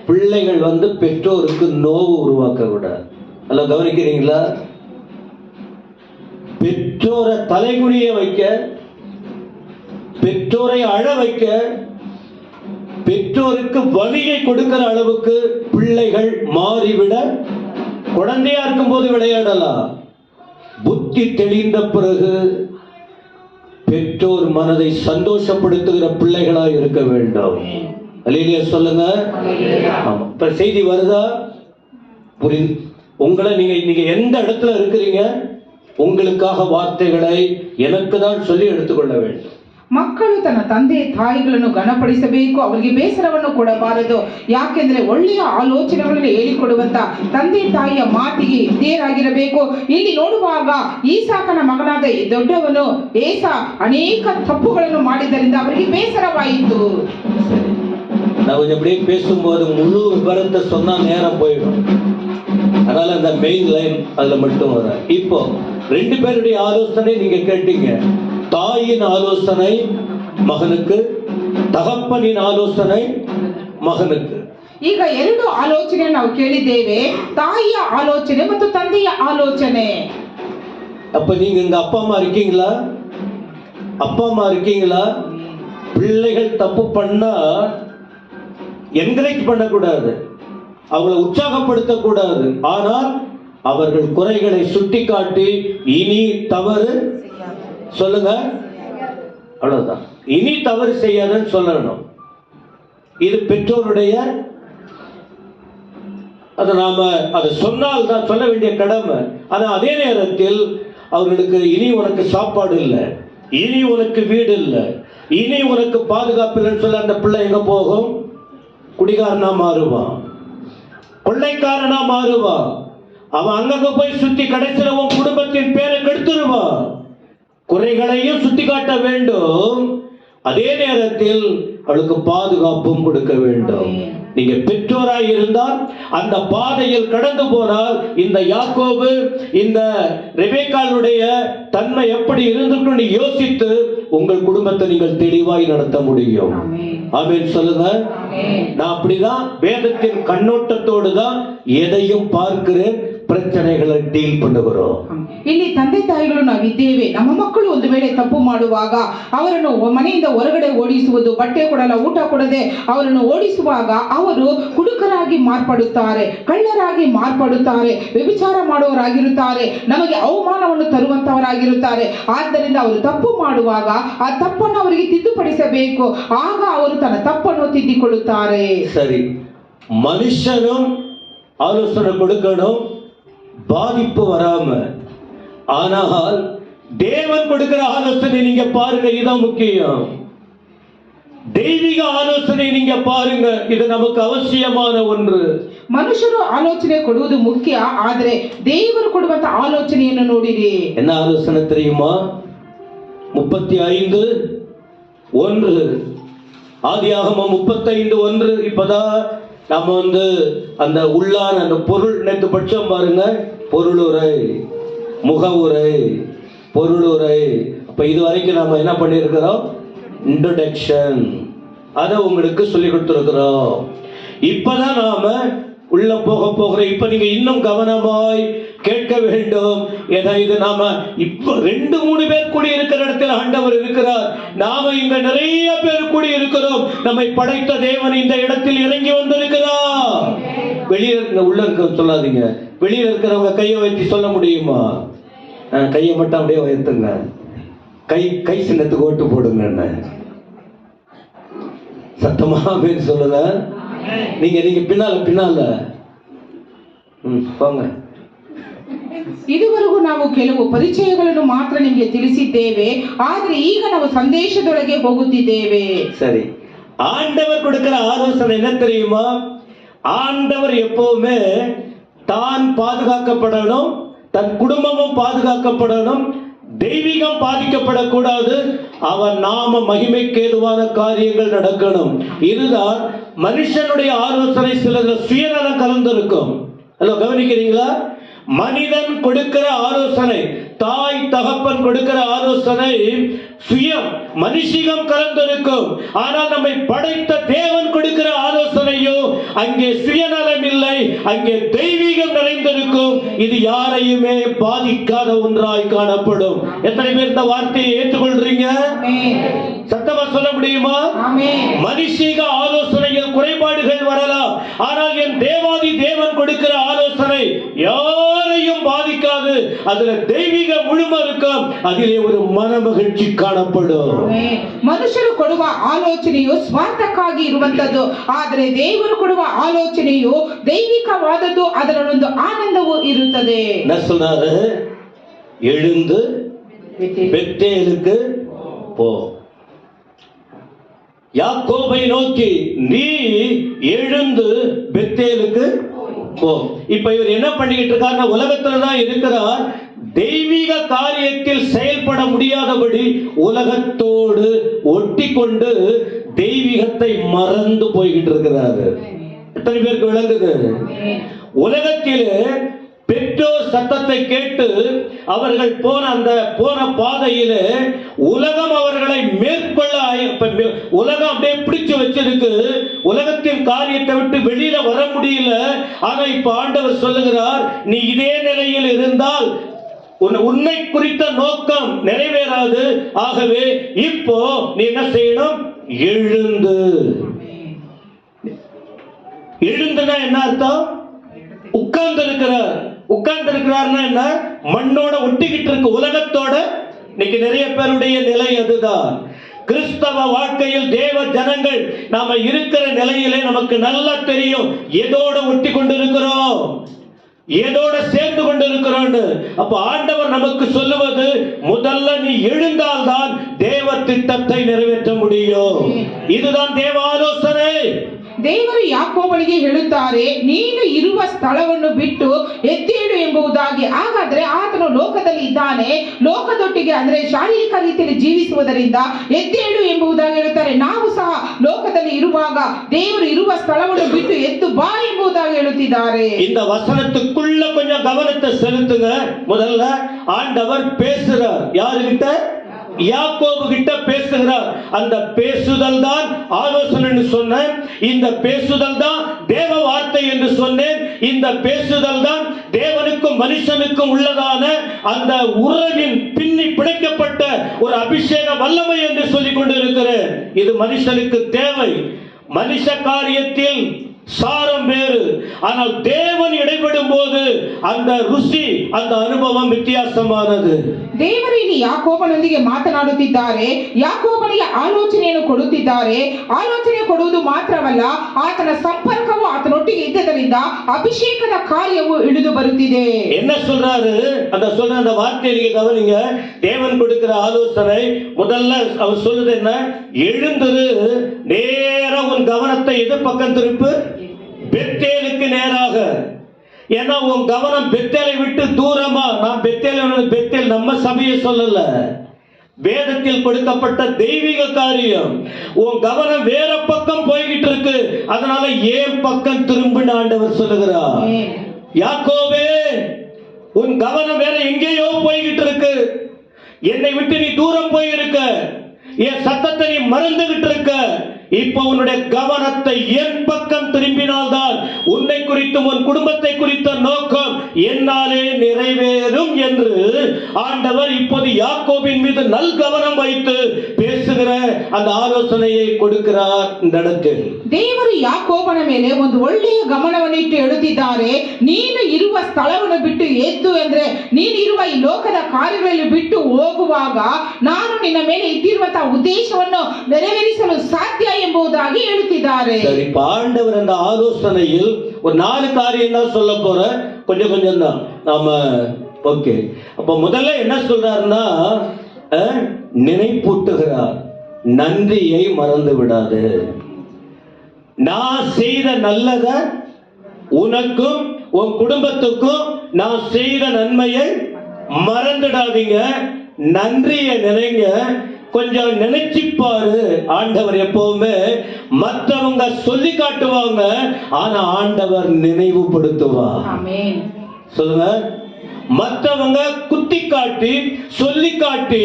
பிள்ளைகள் பெற்றோருக்கு நோவு உருவாக்க கூடாது. அல்ல, கவனிக்கிறீங்களா? பெற்றோரை தலைகுனிய வைக்க, பெற்றோரை அழ வைக்க, பெற்றோருக்கு வலியை கொடுக்கிற அளவுக்கு பிள்ளைகள் மாறிவிட, குழந்தையா இருக்கும் போது விளையாடலாம், புத்தி தெளிந்த பிறகு பெற்றோர் மனதை சந்தோஷப்படுத்துகிற பிள்ளைகளா இருக்க வேண்டும். அல்லேலூயா சொல்லுங்க. ஆமா, இப்ப செய்தி வருதா? புரிந்து உங்களை நீங்க எந்த இடத்துல இருக்கிறீங்க, உங்களுக்காக வார்த்தைகளை எனக்கு தான் சொல்லி எடுத்துக்கொள்ள வேண்டும். ಮಕ್ಕಳು ತನ್ನ ತಂದೆ ತಾಯಿಗಳನ್ನು ಘನಪಡಿಸಬೇಕು, ಅವರಿಗೆ ಬೇಸರವನ್ನು ಕೊಡಬಾರದು. ಯಾಕೆಂದ್ರೆ ಒಳ್ಳೆಯ ಆಲೋಚನೆಗಳನ್ನು ಹೇಳಿಕೊಡುವಂತ ತಂದೆ ತಾಯಿಯ ಮಾತಿಗೆ ವಿಧೇಯರಾಗಿರಬೇಕು. ಇಲ್ಲಿ ನೋಡುವಾಗ ಈಸಾಕನ ಮಗನಾದ ದೊಡ್ಡವನು ಏಸಾ ಅನೇಕ ತಪ್ಪುಗಳನ್ನು ಮಾಡಿದ್ದರಿಂದ ಅವರಿಗೆ ಬೇಸರವಾಯಿತು. நான் கொஞ்சம் அப்படியே பேசும்போது முழு விவரத்தை சொன்னா நேரம் போயிடும். அதனால அந்த மெயின் லைன் அதுல மட்டும் வர. இப்போ 2 பேருடைய ஆலோசனை நீங்க கேட்டீங்க. தாயின் ஆலோசனை மகனுக்கு, தகப்பனின் ஆலோசனை மகனுக்கு. ಈಗ 2 ಆಲೋಚನೆ ನಾವು ಕೇಳಿದ್ದೇವೆ, ತಾಯಿಯ ಆಲೋಚನೆ ಮತ್ತು ತಂದೆಯ ಆಲೋಚನೆ. அப்ப நீங்க இங்க அப்பா அம்மா இருக்கீங்களா? அப்பா அம்மா இருக்கீங்களா? பிள்ளைகள் தப்பு பண்ணா என்கரேஜ் பண்ணக்கூடாது, அவங்களை உற்சாகப்படுத்த கூடாது. ஆனால் அவர்கள் குறைகளை சுட்டிக்காட்டி, இனி தவறு சொல்லுங்க, அவ்வளவுதான், இனி தவறு செய்யாதுன்னு சொல்லணும். இது பெற்றோருடைய, அதை நாம அதை சொன்னால் தான் சொல்ல வேண்டிய கடமை. ஆனா அதே நேரத்தில் அவர்களுக்கு இனி உனக்கு சாப்பாடு இல்லை, இனி உனக்கு வீடு இல்லை, இனி உனக்கு பாதுகாப்பு இல்லைன்னு சொல்ல அந்த பிள்ளை எங்க போகும்? குடிகாரனா மாறுவான், கொள்ளைக்காரனா மாறுவான். அவன் அங்கங்க போய் சுத்தி கடைசியில் உன் குடும்பத்தின் பேரை கெடுத்துருவான். குறைகளையும் சுட்டி காட்ட வேண்டும், அதே நேரத்தில் அவளுக்கு பாதுகாப்பும் கொடுக்க வேண்டும். நீங்க பெற்றோராய் இருந்தால் அந்த பாதையில் கடந்து போனால் இந்த யாக்கோபு, இந்த ரெபேக்காளுடைய தன்மை எப்படி இருந்திருக்கும் யோசித்து உங்கள் குடும்பத்தை நீங்கள் தெளிவாய் நடத்த முடியும். ஆமென் சொல்லுங்க. நான் அப்படிதான் வேதத்தின் கண்ணோட்டத்தோடு தான் எதையும் பார்க்கிறேன், பிரச்சனைகளை டீல் பண்ணுகிறோம். ಇಲ್ಲಿ ತಂದೆ ತಾಯಿಗಳು ನಾವಿದ್ದೇವೆ. ನಮ್ಮ ಮಕ್ಕಳು ಒಂದು ವೇಳೆ ತಪ್ಪು ಮಾಡುವಾಗ ಅವರನ್ನು ಮನೆಯಿಂದ ಹೊರಗಡೆ ಓಡಿಸುವುದು, ಬಟ್ಟೆ ಕೊಡಲ್ಲ, ಊಟ ಕೊಡದೆ ಅವರನ್ನು ಓಡಿಸುವಾಗ ಅವರು ಕುಡುಕರಾಗಿ ಮಾರ್ಪಡುತ್ತಾರೆ, ಕಳ್ಳರಾಗಿ ಮಾರ್ಪಡುತ್ತಾರೆ, ವ್ಯಭಿಚಾರ ಮಾಡುವವರಾಗಿರುತ್ತಾರೆ, ನಮಗೆ ಅವಮಾನವನ್ನು ತರುವಂತವರಾಗಿರುತ್ತಾರೆ. ಆದ್ದರಿಂದ ಅವರು ತಪ್ಪು ಮಾಡುವಾಗ ಆ ತಪ್ಪನ್ನು ಅವರಿಗೆ ತಿದ್ದುಪಡಿಸಬೇಕು, ಆಗ ಅವರು ತನ್ನ ತಪ್ಪನ್ನು ತಿದ್ದಿಕೊಳ್ಳುತ್ತಾರೆ. சரி, மனுஷனும் ஆலோசனை கொடுக்கணும், பாதிப்பு வராம. ஆனால் தேவன் கொடுக்கிற ஆலோசனை நீங்க பாருங்க, இதுதான் முக்கியம். தெய்வீக ஆலோசனை நீங்க பாருங்க, இது நமக்கு அவசியமான ஒன்று. ಮನುಷ್ಯರು ಆಲೋಚನೆ ಕೊಡುವುದು ಮುಖ್ಯ, ಆದರೆ ದೇವರು ಕೊಡುವಂತ ಆಲೋಚನೆಯನ್ನು ನೋಡಿರಿ. என்ன ஆலோசனை தெரியுமா? 35:1 ஆதியாகமம் 35:1. இப்பதான் நம்ம அந்த உள்ளான அந்த பொருள் நேற்று பட்சம் பாருங்க, பொருளுரை, முகவுரை, பொருளுரை. அப்ப இது வரைக்கும் நம்ம என்ன பண்ணியிருக்கிறோம்? இன்ட்ரோடக்ஷன், அதை உங்களுக்கு சொல்லி கொடுத்துருக்கிறோம். இப்பதான் நாம உள்ள போகிறோம். இப்ப நீங்க இன்னும் கவனமாய் கேட்க வேண்டும். ஏன்னா இது நாம இப்ப 2-3 பேர் கூடி இருக்கிற இடத்துல ஆண்டவர் இருக்கிறார். நாம இங்க நிறைய பேர் கூடி இருக்கிறோம். நம்மை படைத்த தேவன் இந்த இடத்தில் இறங்கி வந்திருக்கிறார். வெளியே இருக்க, உள்ள இருக்க சொல்லாதீங்க. வெளியே இருக்கிறவங்க கையை வைத்து சொல்ல முடியுமா? கையை மட்டும் அப்படியே உயர்த்துங்க. கை சின்னத்துக்கு ஓட்டு போடுங்க. சத்தமா பேர் சொல்லுங்க. நீங்க பின்னால போங்க. ಇದುವರೆಗೂ ನಾವು ಕೆಲವು ಪರಿಚಯಗಳನ್ನು ಮಾತ್ರ ನಿಮಗೆ ತಿಳಿಸಿದ್ದೇವೆ, ಆದರೆ ಈಗ ನಾವು ಸಂದೇಶದೊಳಗೆ ಹೋಗುತ್ತಿದ್ದೇವೆ. சரி, ஆண்டவர் கொடுக்கிற ஆலோசனை என்ன தெரியுமா? ஆண்டவர் எப்பவுமே தான் பாதுகாக்கப்படணும், தன் குடும்பமும் பாதுகாக்கப்படணும், தெய்வீகம் பாதிக்கப்படக்கூடாது, அவன் நாம மகிமைக்கு ஏதுவான காரியங்கள் நடக்கணும். இதுதான் மனுஷனுடைய ஆலோசனை. சிலது சுயநலம் கலந்திருக்கும். ஹலோ, கவனிக்கிறீங்களா? மனிதன் கொடுக்கிற ஆலோசனை, தாய் தகப்பன் கொடுக்கிற ஆலோசனை சுயம் மனுஷிகம் கலந்திருக்கும். ஆனால் நம்மை படைத்த தேவன் கொடுக்கிற ஆலோசனையோ அங்கே சுயநலம் இல்லை, அங்கே தெய்வீகம் நிறைந்திருக்கும். இது யாரையுமே பாதிக்காத ஒன்றாய் காணப்படும். எத்தனை பேர் இந்த வார்த்தையை ஏற்றுக்கொள்றீங்க? சத்தமா சொல்ல முடியுமா? மனுஷீக ஆலோசனையில் குறைபாடுகள் வரலாம், ஆனால் என் தேவாதி தேவன் கொடுக்கிற ஆலோசனை யாரையும் பாதிக்காது. அதுல தெய்வீக முழுமை இருக்கும், அதிலே ஒரு மன மகிழ்ச்சி ಕಾಣಪಡು. ಮನುಷ್ಯರು ಕೊಡುವ ಆಲೋಚನೆಯು ಸ್ವಾರ್ಥಕ್ಕಾಗಿ ಇರುವಂತದ್ದು, ಆದರೆ ದೇವರು ಕೊಡುವ ಆಲೋಚನೆಯು ದೈವಿಕವಾದದ್ದು, ಅದರಲ್ಲೊಂದು ಆನಂದವೂ ಇರುತ್ತದೆ. சொன்னாரு, எழுந்து பெத்தேலுக்கு போ. யாக்கோபை நோக்கி நீ எழுந்து பெத்தேலுக்கு போ. இப்ப இவர் என்ன பண்ணிக்கிட்டு இருக்காருன்னா, உலகத்துலதான் இருக்கிறார், தெய்வீக காரியத்தில் செயல்பட முடியாதபடி உலகத்தோடு ஒட்டி கொண்டு தெய்வீகத்தை மறந்து போய்கிட்டு இருக்கிறாரு. எத்தனை பேருக்கு விளங்குது? உலகத்திலே பெற்றோர் சத்தத்தை கேட்டு அவர்கள் போன பாதையிலே உலகம் அவர்களை மேற்கொள்ள, உலகம் அப்படியே பிடிச்சு வச்சிருக்கு, உலகத்தின் காரியத்தை விட்டு வெளியில வர முடியல. ஆனா இப்ப ஆண்டவர் சொல்லுகிறார், நீ இதே நிலையில் இருந்தால் உன்னை குறித்த நோக்கம் நிறைவேறாது. ஆகவே இப்போ நீ என்ன செய்யணும்? எழுந்து. எழுந்துனா என்ன அர்த்தம்? உட்கார்ந்து இருக்கிறார். உட்கார்ந்து இருக்கிறார்னா என்ன? மண்ணோட ஒட்டிக்கிட்டு இருக்கு, உலகத்தோட. இன்னைக்கு நிறைய பேருடைய நிலை அதுதான். கிறிஸ்தவ வாழ்க்கையில் தேவ ஜனங்கள் நாம இருக்கிற நிலையிலே நமக்கு நல்லா தெரியும், எதோட ஒட்டி கொண்டு இருக்கிறோம், ஏதோட சேர்ந்து கொண்டு இருக்கிறோம். அப்ப ஆண்டவர் நமக்கு சொல்லுவது, முதல்ல நீ எழுந்தால்தான் தேவ திட்டத்தை நிறைவேற்ற முடியும். இதுதான் தேவ ஆலோசனை. ದೇವರು ಯಾಕೋಬನಿಗೆ ಹೇಳುತ್ತಾರೆ, ನೀನು ಇರುವ ಸ್ಥಳವನ್ನು ಬಿಟ್ಟು ಎದ್ದೇಳು ಎಂಬುದಾಗಿ. ಹಾಗಾದ್ರೆ ಆತನು ಲೋಕದಲ್ಲಿ ಇದ್ದಾನೆ, ಲೋಕದೊಟ್ಟಿಗೆ ಅಂದ್ರೆ ಶಾರೀರಿಕ ರೀತಿಯಲ್ಲಿ ಜೀವಿಸುವುದರಿಂದ ಎದ್ದೇಳು ಎಂಬುದಾಗಿ ಹೇಳುತ್ತಾರೆ. ನಾವು ಸಹ ಲೋಕದಲ್ಲಿ ಇರುವಾಗ ದೇವರು ಇರುವ ಸ್ಥಳವನ್ನು ಬಿಟ್ಟು ಎದ್ದು ಬಾ ಎಂಬುದಾಗಿ ಹೇಳುತ್ತಿದ್ದಾರೆ. இந்த வசனத்துக்குள்ள கொஞ்சம் கவனத்தை செலுத்துங்க. முதல்ல ஆண்டவர் பேசுறார். யாருகிட்ட? யாக்கோபு கிட்ட பேசுகிறார். அந்த பேசுதல் தான் ஆலோசனை சொன்னேன். இந்த பேசுதல் தான் தேவ வார்த்தை என்று சொன்னேன். இந்த பேசுதல் தான் தேவனுக்கும் மனுஷனுக்கும் உள்ளதான அந்த உறவின் பின்னி பிணைக்கப்பட்ட ஒரு அபிஷேக வல்லமை என்று சொல்லிக் கொண்டிருக்கிறேன். இது மனுஷனுக்கு தேவை. மனுஷ காரியத்தில் சாரம் வேறு, ஆனால் தேவன் இடைப்படும் போது அந்த ருசி, அந்த ಅನುಭವ ವ್ಯತ್ಯಾಸமானது. ದೇವರು ಇಲ್ಲಿ ಯಾಕೋಬನೊಂದಿಗೆ ಮಾತನಾಡುತ್ತಿದ್ದಾರೆ, ಯಾಕೋಬನಿಗೆ ಆಲೋಚನೆಯನ್ನು ಕೊಡುತ್ತಿದ್ದಾರೆ. ಆಲೋಚನೆ ಕೊಡುವುದು ಮಾತ್ರವಲ್ಲ, ಆತನ ಸಂಪರ್ಕವು ಆತನೊಟ್ಟಿಗೆ ಇದ್ದದರಿಂದ ಅಭಿಷೇಕದ ಕಾರ್ಯವು ಇಳಿದು ಬರುತ್ತಿದೆ. என்ன சொல்றாரு? அந்த சொல்ற அந்த வார்த்தையை நீங்க கவனிங்க. தேவன் கொடுக்கிற ஆலோசனை முதல்ல அவர் சொல்லுது என்ன? எழுந்திரு, நேரா உன் கவனத்தை எது பக்கம் திருப்பு? பெத்தேலுக்கு நேராக. ஏன்னா உன் கவனம் பெத்தேலை விட்டு தூரமா, நான் பெத்தேல் நம்ம சபையை சொல்லல, வேதத்தில் கொடுக்கப்பட்ட தெய்வீக காரியம். உன் கவனம் வேற பக்கம் போய்கிட்டு இருக்கு, அதனால ஏன் பக்கம் திரும்பின ஆண்டவர் சொல்லுகிறார். யாக்கோபே, உன் கவனம் வேற எங்கேயோ போய்கிட்டு இருக்கு, என்னை விட்டு நீ தூரம் போயிருக்க, என் சத்தத்தை நீ மறந்துகிட்டு இருக்க. இப்ப உன்னுடைய கவனத்தை என் பக்கம் திரும்பினால்தான் உன்னை குறித்தும் உன் குடும்பத்தை குறித்த நோக்கம் என்னாலே நிறைவேறும் என்று ஆண்டவர் இப்போது யாக்கோபின் மீது நல் கவனம் வைத்து பேசுகிற அந்த ಆಲೋಚನೆயை கொடுக்கிறார் இந்த இடத்தில். ದೇವರು ಯಾಕೋಬನ ಮೇಲೆ ಒಂದು ಒಳ್ಳೆಯ ಗಮನವನ್ನು ಇಟ್ಟು ಹೇಳುತ್ತಿದ್ದಾರೆ. ನೀನು ಇರುವ ಸ್ಥಳವನ್ನು ಬಿಟ್ಟು ಎದ್ದು ಅಂದ್ರೆ ನೀನು ಇರುವ ಈ ಲೋಕದ ಕಾರ್ಯಗಳಲ್ಲಿ ಬಿಟ್ಟು ಹೋಗುವಾಗ ನಾನು ನಿನ್ನ ಮೇಲೆ ಇಟ್ಟಿರುವಂತಹ ಉದ್ದೇಶವನ್ನು ನೆರವೇರಿಸಲು ಸಾಧ್ಯ ಎಂಬುದಾಗಿ ಹೇಳುತ್ತಿದ್ದಾರೆ. சரி, ஆண்டவர் அந்த ஆலோசனையில் ஒரு 4 காரியம் தான் சொல்ல போற, கொஞ்சம் கொஞ்சம் தான் நாம. ஓகே, அப்ப முதல்ல என்ன சொல்றாருன்னா, நினைப்பூட்டுகிறார், நன்றியை மறந்து விடாது. நான் செய்த நல்லத உனக்கும் உன் குடும்பத்துக்கும் நான் செய்த நன்மையை மறந்துடாதீங்க, நன்றியை நினைங்க. கொஞ்சம் நினைச்சு பாரு. ஆண்டவர் எப்பவுமே மற்றவங்க சொல்லி காட்டுவாங்க, ஆனா ஆண்டவர் நினைவுபடுத்துவார். ஆமென். சொல்லுங்க. மற்றவங்க குத்தி காட்டி சொல்லி காட்டி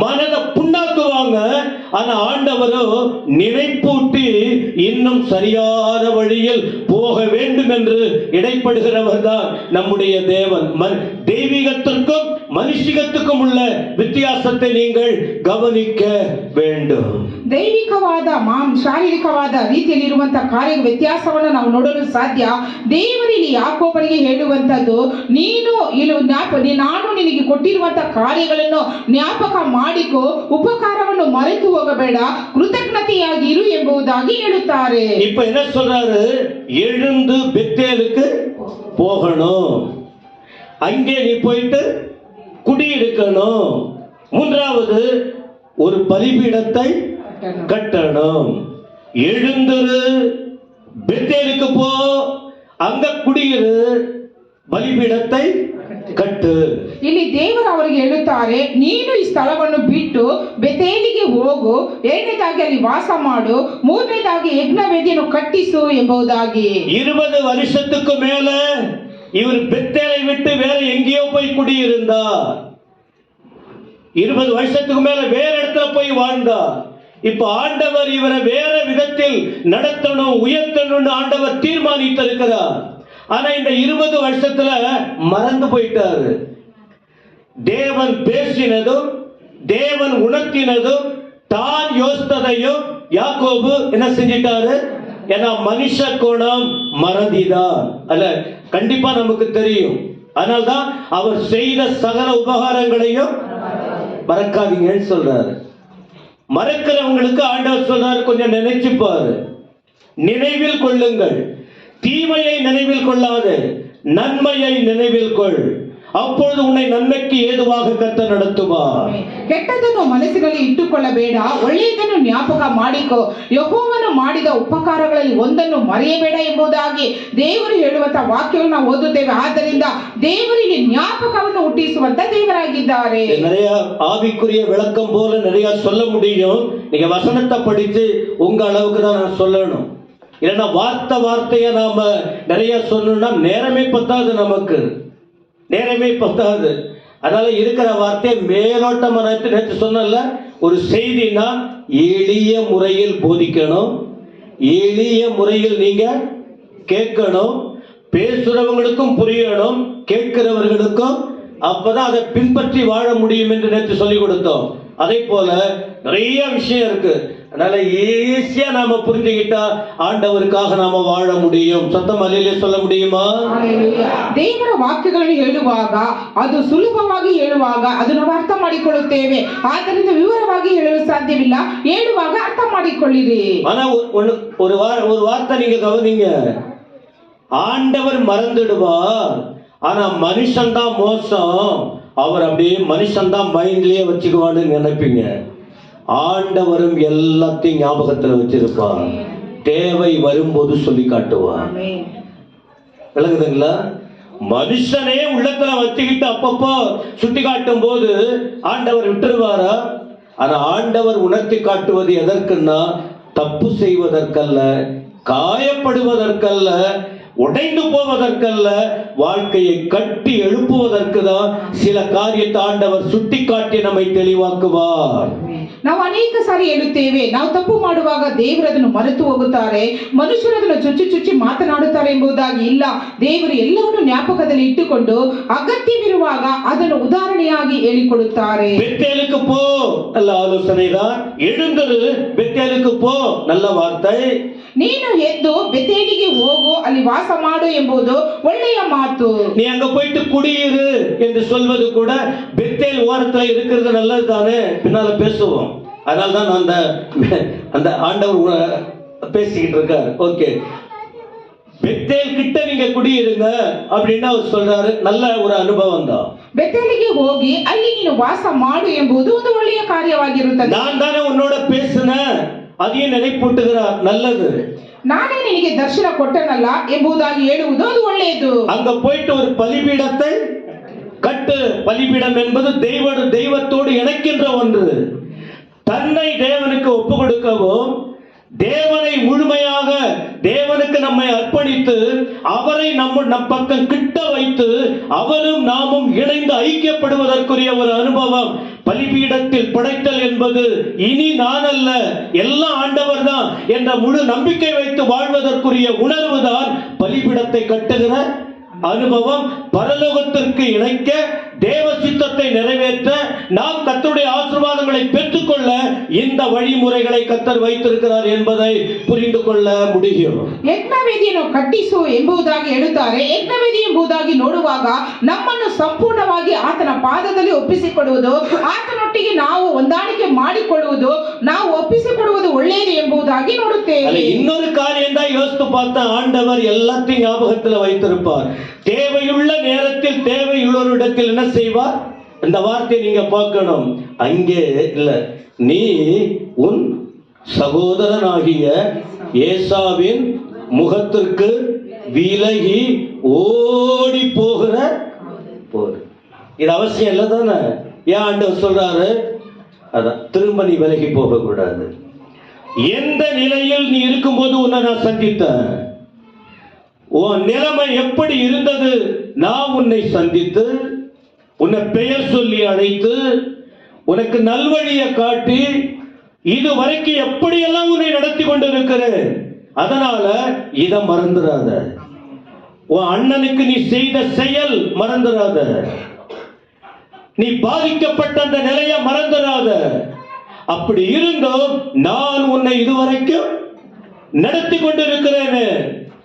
மனதை புண்ணாக்குவாங்க, ஆனா ஆண்டவரோ நினைப்பூட்டி இன்னும் சரியான வழியில் போக வேண்டும் என்று இடைப்படுகிறவர் தான் நம்முடைய தேவன். தெய்வீகத்திற்கும் மனுஷிகத்துக்கும் உள்ள வித்தியாசத்தை நீங்கள் கவனிக்க வேண்டும். ದೈವಿಕವಾದ ಶಾರೀರಿಕವಾದ ರೀತಿಯಲ್ಲಿರುವಂತಹ ಕಾರ್ಯ ವ್ಯತ್ಯಾಸವನ್ನು ನಾವು ನೋಡಲು ಸಾಧ್ಯ. ದೇವರಲ್ಲಿ ಯಾಕೋಬನಿಗೆ ಹೇಳುವಂತದ್ದು, ನೀನು ನಾನು ನಿನಗೆ ಕೊಟ್ಟಿರುವಂತಹ ಕಾರ್ಯಗಳನ್ನು ಜ್ಞಾಪಕ ಮಾಡಿಕೋ, ಉಪಕಾರವನ್ನು ಮರೆತು ಹೋಗಬೇಡ, ಕೃತಜ್ಞತೆಯಾಗಿ ಇರು ಎಂಬುದಾಗಿ ಹೇಳುತ್ತಾರೆ. இப்ப என்ன சொல்றாரு? எழுந்து பெத்தேலுக்கு போகணும், அங்கே நீ போயிட்டு குடியிருக்கணும். மூன்றாவது, ஒரு பலிபீடத்தை கட்டணும். எழுந்திரு, பெத்தேலுக்கு போ, அங்க குடியிரு, ಬಲಿಪೀಡத்தை ಕಟ್ಟು. ಇಲ್ಲಿ ದೇವರು ಅವರಿಗೆ ಹೇಳುತ್ತಾರೆ, ನೀನು ಈ ಸ್ಥಳವನ್ನು ಬಿಟ್ಟು ಬೆತೇಲಿಗೆ ಹೋಗು, ಎರಡನೇದಾಗಿ ಅಲ್ಲಿ ವಾಸ ಮಾಡು, ಮೂರನೇದಾಗಿ ಯಜ್ಞವೇದಿಯನ್ನು ಕಟ್ಟಿಸು ಎಂಬುದಾಗಿ. 20 வருஷத்துக்கு மேல இவர் பெத்தேலை விட்டு வேற எங்கேயோ போய் குடியிருந்தார். 20 வருஷத்துக்கு மேல வேற இடத்துல போய் வாழ்ந்தார். இப்ப ஆண்டவர் இவரை வேற விதத்தில் நடத்தணும், உயர்த்தணும்னு ஆண்டவர் தீர்மானித்திருக்கிறார். ஆனா இந்த 20 வருஷத்துல மறந்து போயிட்டாரு. தேவன் பேசினதும் தேவன் உணர்த்தினதும் தான் யோசித்ததையும் யாக்கோபு என்ன செஞ்சிட்டாரு? ஏன்னா மனுஷ கோணம் மறதிதான் அல்ல, கண்டிப்பா நமக்கு தெரியும். அதனால்தான் அவர் செய்த சகல உபகாரங்களையும் மறக்காதீங்கன்னு சொல்றாரு. மறக்கிறவங்களுக்கு ஆண்டவர் சொல்றாரு, கொஞ்சம் நினைச்சு பாரு, நினைவில் கொள்ளுங்கள். தீமையை நினைவில் கொள்ளாது, நன்மையை நினைவில் கொள், அப்பொழுது உன்னை நன்மைக்கு ஏதுவாக கர்த்தர் நடத்துவார். ಕೆಟ್ಟದನ್ನು ಮನಸ್ಸಿನಲ್ಲಿ ಇಟ್ಟುಕೊಳ್ಳಬೇಡ, ಒಳ್ಳೆಯದನ್ನು ಜ್ಞಾಪಕ ಮಾಡಿಕೋ, ಯೆಹೋವನು ಮಾಡಿದ ಉಪಕಾರಗಳಲ್ಲಿ ಒಂದನ್ನು ಮರೆಯಬೇಡ ಎಂಬುದಾಗಿ ದೇವರು ಹೇಳುವಂತ ವಾಕ್ಯವನ್ನು ನಾವು ಓದುತ್ತೇವೆ. ಆದ್ದರಿಂದ ದೇವರಿಗೆ ಜ್ಞಾಪಕವನ್ನು ಹುಟ್ಟಿಸುವಂತ ದೇವರಾಗಿದ್ದಾರೆ. நிறைய ஆவிக்குரிய விளக்கம் போல நிறைய சொல்ல முடியும். நீங்க வசனத்தை படிச்சு உங்க அளவுக்கு தான் நான் சொல்லணும். இல்லைன்னா வார்த்தையா நாம நிறைய சொல்லணும்னா நேரமே பத்தாது, நமக்கு நேரமே பத்தாது. அதனால இருக்கிற வார்த்தையை மேலோட்டமா நேற்று சொன்னல, ஒரு செய்தினா எளிய முறையில் போதிக்கணும், எளிய முறையில் நீங்க கேட்கணும், பேசுறவங்களுக்கும் புரியணும், கேட்கிறவர்களுக்கும். அப்பதான் அதை பின்பற்றி வாழ முடியும் என்று நேற்று சொல்லிக் கொடுத்தோம். அதே போல நிறைய விஷயம் இருக்கு. அதனால ஈஸியா நாம புரிஞ்சுக்கிட்டா ಆಂಡವರಿಗಾಗಿ நாம வாழ முடியும். சத்தம் அல்லேலூயா சொல்ல முடியுமா? ದೇವರ ವಾಕ್ಯಗಳನ್ನು ಹೇಳುವಾಗ ಅದು ಸುಲಭವಾಗಿ ಹೇಳುವಾಗ ಅದು ನಾವು ಅರ್ಥ ಮಾಡಿಕೊಳ್ಳುತ್ತೇವೆ. ಆದ್ದರಿಂದ ವಿವರವಾಗಿ ಹೇಳಲು ಸಾಧ್ಯವಿಲ್ಲ. ಹೇಳುವಾಗ ಅರ್ಥ ಮಾಡಿಕೊಳ್ಳಿರಿ. ஆனா ஒரு வார்த்தை நீங்க கவனிங்க. ஆண்டவர் மறந்துடுவார், ஆனா மனுஷன் தான் மோசம், அவர் அப்படியே மனுஷன் தான் மைண்ட்லயே வச்சுக்குவான்னு நினைப்பீங்க. ஆண்டவரும் எல்லாத்தையும் ஞாபகத்துல வச்சிருப்பார். தேவை வரும்போது சொல்லி காட்டுவார். விளங்குதுங்களா? மனுஷனே உள்ளத்துல வச்சுக்கிட்டு அப்பப்போ சுட்டி காட்டும் போது ஆண்டவர் விட்டுருவாரா? ஆனா ஆண்டவர் உணர்த்தி காட்டுவது எதற்குன்னா, தப்பு செய்வதற்கல்ல, காயப்படுவதற்கல்ல, உடைந்து போவதற்கல்ல, வாழ்க்கையை கட்டி எழுப்புவதற்கு தான் சில காரியத்தை ஆண்டவர் சுட்டி காட்டி நம்மை தெளிவாக்குவார். ನಾವು ಅನೇಕ ಸಾರಿ ಹೇಳುತ್ತೇವೆ, ನಾವು ತಪ್ಪು ಮಾಡುವಾಗ ದೇವರು ಅದನ್ನು ಮರೆತು ಹೋಗುತ್ತಾರೆ, ಮನುಷ್ಯರು ಅದನ್ನು ಚುಚ್ಚಿ ಮಾತನಾಡುತ್ತಾರೆ ಎಂಬುದಾಗಿ ಇಲ್ಲ. ದೇವರು ಎಲ್ಲವನ್ನು ಜ್ಞಾಪಕದಲ್ಲಿ ಇಟ್ಟುಕೊಂಡು ಅಗತ್ಯವಿರುವಾಗ ಅದನ್ನು ಉದಾಹರಣೆಯಾಗಿ ಹೇಳಿಕೊಡುತ್ತಾರೆ. பெத்தேலுக்கு போ, நல்ல ஆலோசனைதான். எழுந்திரு, பெத்தேலுக்கு போ, நல்ல வார்த்தை. ನೀನು ಎದ್ದು ಬೆತೇಲಿಗೆ ಹೋಗು, ಅಲ್ಲಿ ವಾಸ ಮಾಡು ಎಂಬುದು ಒಳ್ಳೆಯ ಮಾತು. நீ அங்க போயிட்டு குடியிரு என்று சொல்வது கூட பெத்தேல் ஓரத்துல இருக்கிறது நல்லது தானே, பின்னால பேசுவோம். அதனால தான் அந்த ஆண்டவர் பேசிக்கிட்டு இருக்காரு. ஓகே, பெத்தேல் கிட்ட நீங்க குடியிருங்க அப்படின்னு அவர் சொல்றாரு. நல்ல ஒரு அனுபவம் தான். ಬೆತೇಲಿಗೆ ಹೋಗಿ ಅಲ್ಲಿ ನೀನು ವಾಸ ಮಾಡು ಎಂಬುದು ಒಂದು ಒಳ್ಳೆಯ ಕಾರ್ಯವಾಗಿರುತ್ತದೆ. நான் தானே உன்னோட பேசுனேன், அதையும் நினைப்பூட்டுகிறார். நல்லது. ನಾನೇ ನಿನಗೆ ದರ್ಶನ ಕೊಟ್ಟನಲ್ಲ ಎಂಬುದಾಗಿ ಹೇಳುವುದು ಅದು ಒಳ್ಳೆಯದು. அங்க போயிட்டு ஒரு பலிபீடத்தை கட்டு. பலிபீடம் என்பது தெய்வத்தோடு இணைக்கின்ற ஒன்று. தன்னை தேவனுக்கு ஒப்பு கொடுக்கவும், தேவனை முழுமையாக தேவனுக்கு நம்மை அர்ப்பணித்து அவரை நம் பக்கம் கிட்ட வைத்து அவரும் நாமும் இணைந்து ஐக்கியப்படுவதற்குரிய ஒரு அனுபவம் பலிபீடத்தில் படைத்தல் என்பது. இனி நான் அல்ல, எல்லாம் ஆண்டவர் தான் என்ற முழு நம்பிக்கை வைத்து வாழ்வதற்குரிய உணர்வு தான் பலிபீடத்தை கட்டுகிற அனுபவம். பரலோகத்திற்கு இணைக்க, தேவ சித்தத்தை நிறைவேற்ற, நாம் கர்த்தருடைய ஆசீர்வாதங்களை பெற்றுக்கொள்ள இந்த வழிமுறைகளை கர்த்தர் வைத்திருக்கிறார் என்பதை புரிந்து கொள்ள முடியும். ಯಜ್ಞವೇದಿಯನ್ನು ಕಟ್ಟಿಸು ಎಂಬುದಾಗಿ ಹೇಳುತ್ತಾರೆ. ಯಜ್ಞವೇದಿ ಎಂಬುದಾಗಿ ನೋಡುವಾಗ ನಮ್ಮನ್ನು ಸಂಪೂರ್ಣವಾಗಿ ಆತನ ಪಾದದಲ್ಲಿ ಒಪ್ಪಿಸಿಕೊಡುವುದು, ಆತನೊಟ್ಟಿಗೆ ನಾವು ಹೊಂದಾಣಿಕೆ ಮಾಡಿಕೊಳ್ಳುವುದು, ನಾವು ಒಪ್ಪಿಸಿಕೊಡುವುದು ಒಳ್ಳೆಯದು ಎಂಬುದಾಗಿ ನೋಡುತ್ತೇವೆ. இன்னொரு காரியம் தான் யோசித்து பார்த்த ஆண்டவர் எல்லாத்தையும் ஞாபகத்தில் வைத்திருப்பார். தேவையுள்ள நேரத்தில் தேவையுள்ளவரிடத்தில் என்ன செய்வார்? இந்த வார்த்தையை நீங்க பார்க்கணும். அங்கே இல்ல, நீ உன் சகோதரனாகிய ஏசாவின் முகத்திற்கு விலகி ஓடி போகிற போர். இது அவசியம் இல்லை தானே? ஏன் ஆண்டவர் சொல்றாரு? அதான், திரும்ப நீ விலகி போக கூடாது. எந்த நிலையில் நீ இருக்கும்போது உன்னை நான் சந்தித்தேன், உன் நிலைமை எப்படி இருந்தது, நான் உன்னை சந்தித்து உன்னை பெயர் சொல்லி அழைத்து உனக்கு நல்வழியை காட்டி இதுவரைக்கும் எப்படியெல்லாம் உன்னை நடத்தி கொண்டிருக்கிறேன். அதனால இதை மறந்துடாத. உன் அண்ணனுக்கு நீ செய்த செயல் மறந்துடாத. நீ பாதிக்கப்பட்ட அந்த நிலையை மறந்துடாத. அப்படி இருந்தும் நான் உன்னை இதுவரைக்கும் நடத்தி கொண்டிருக்கிறேன்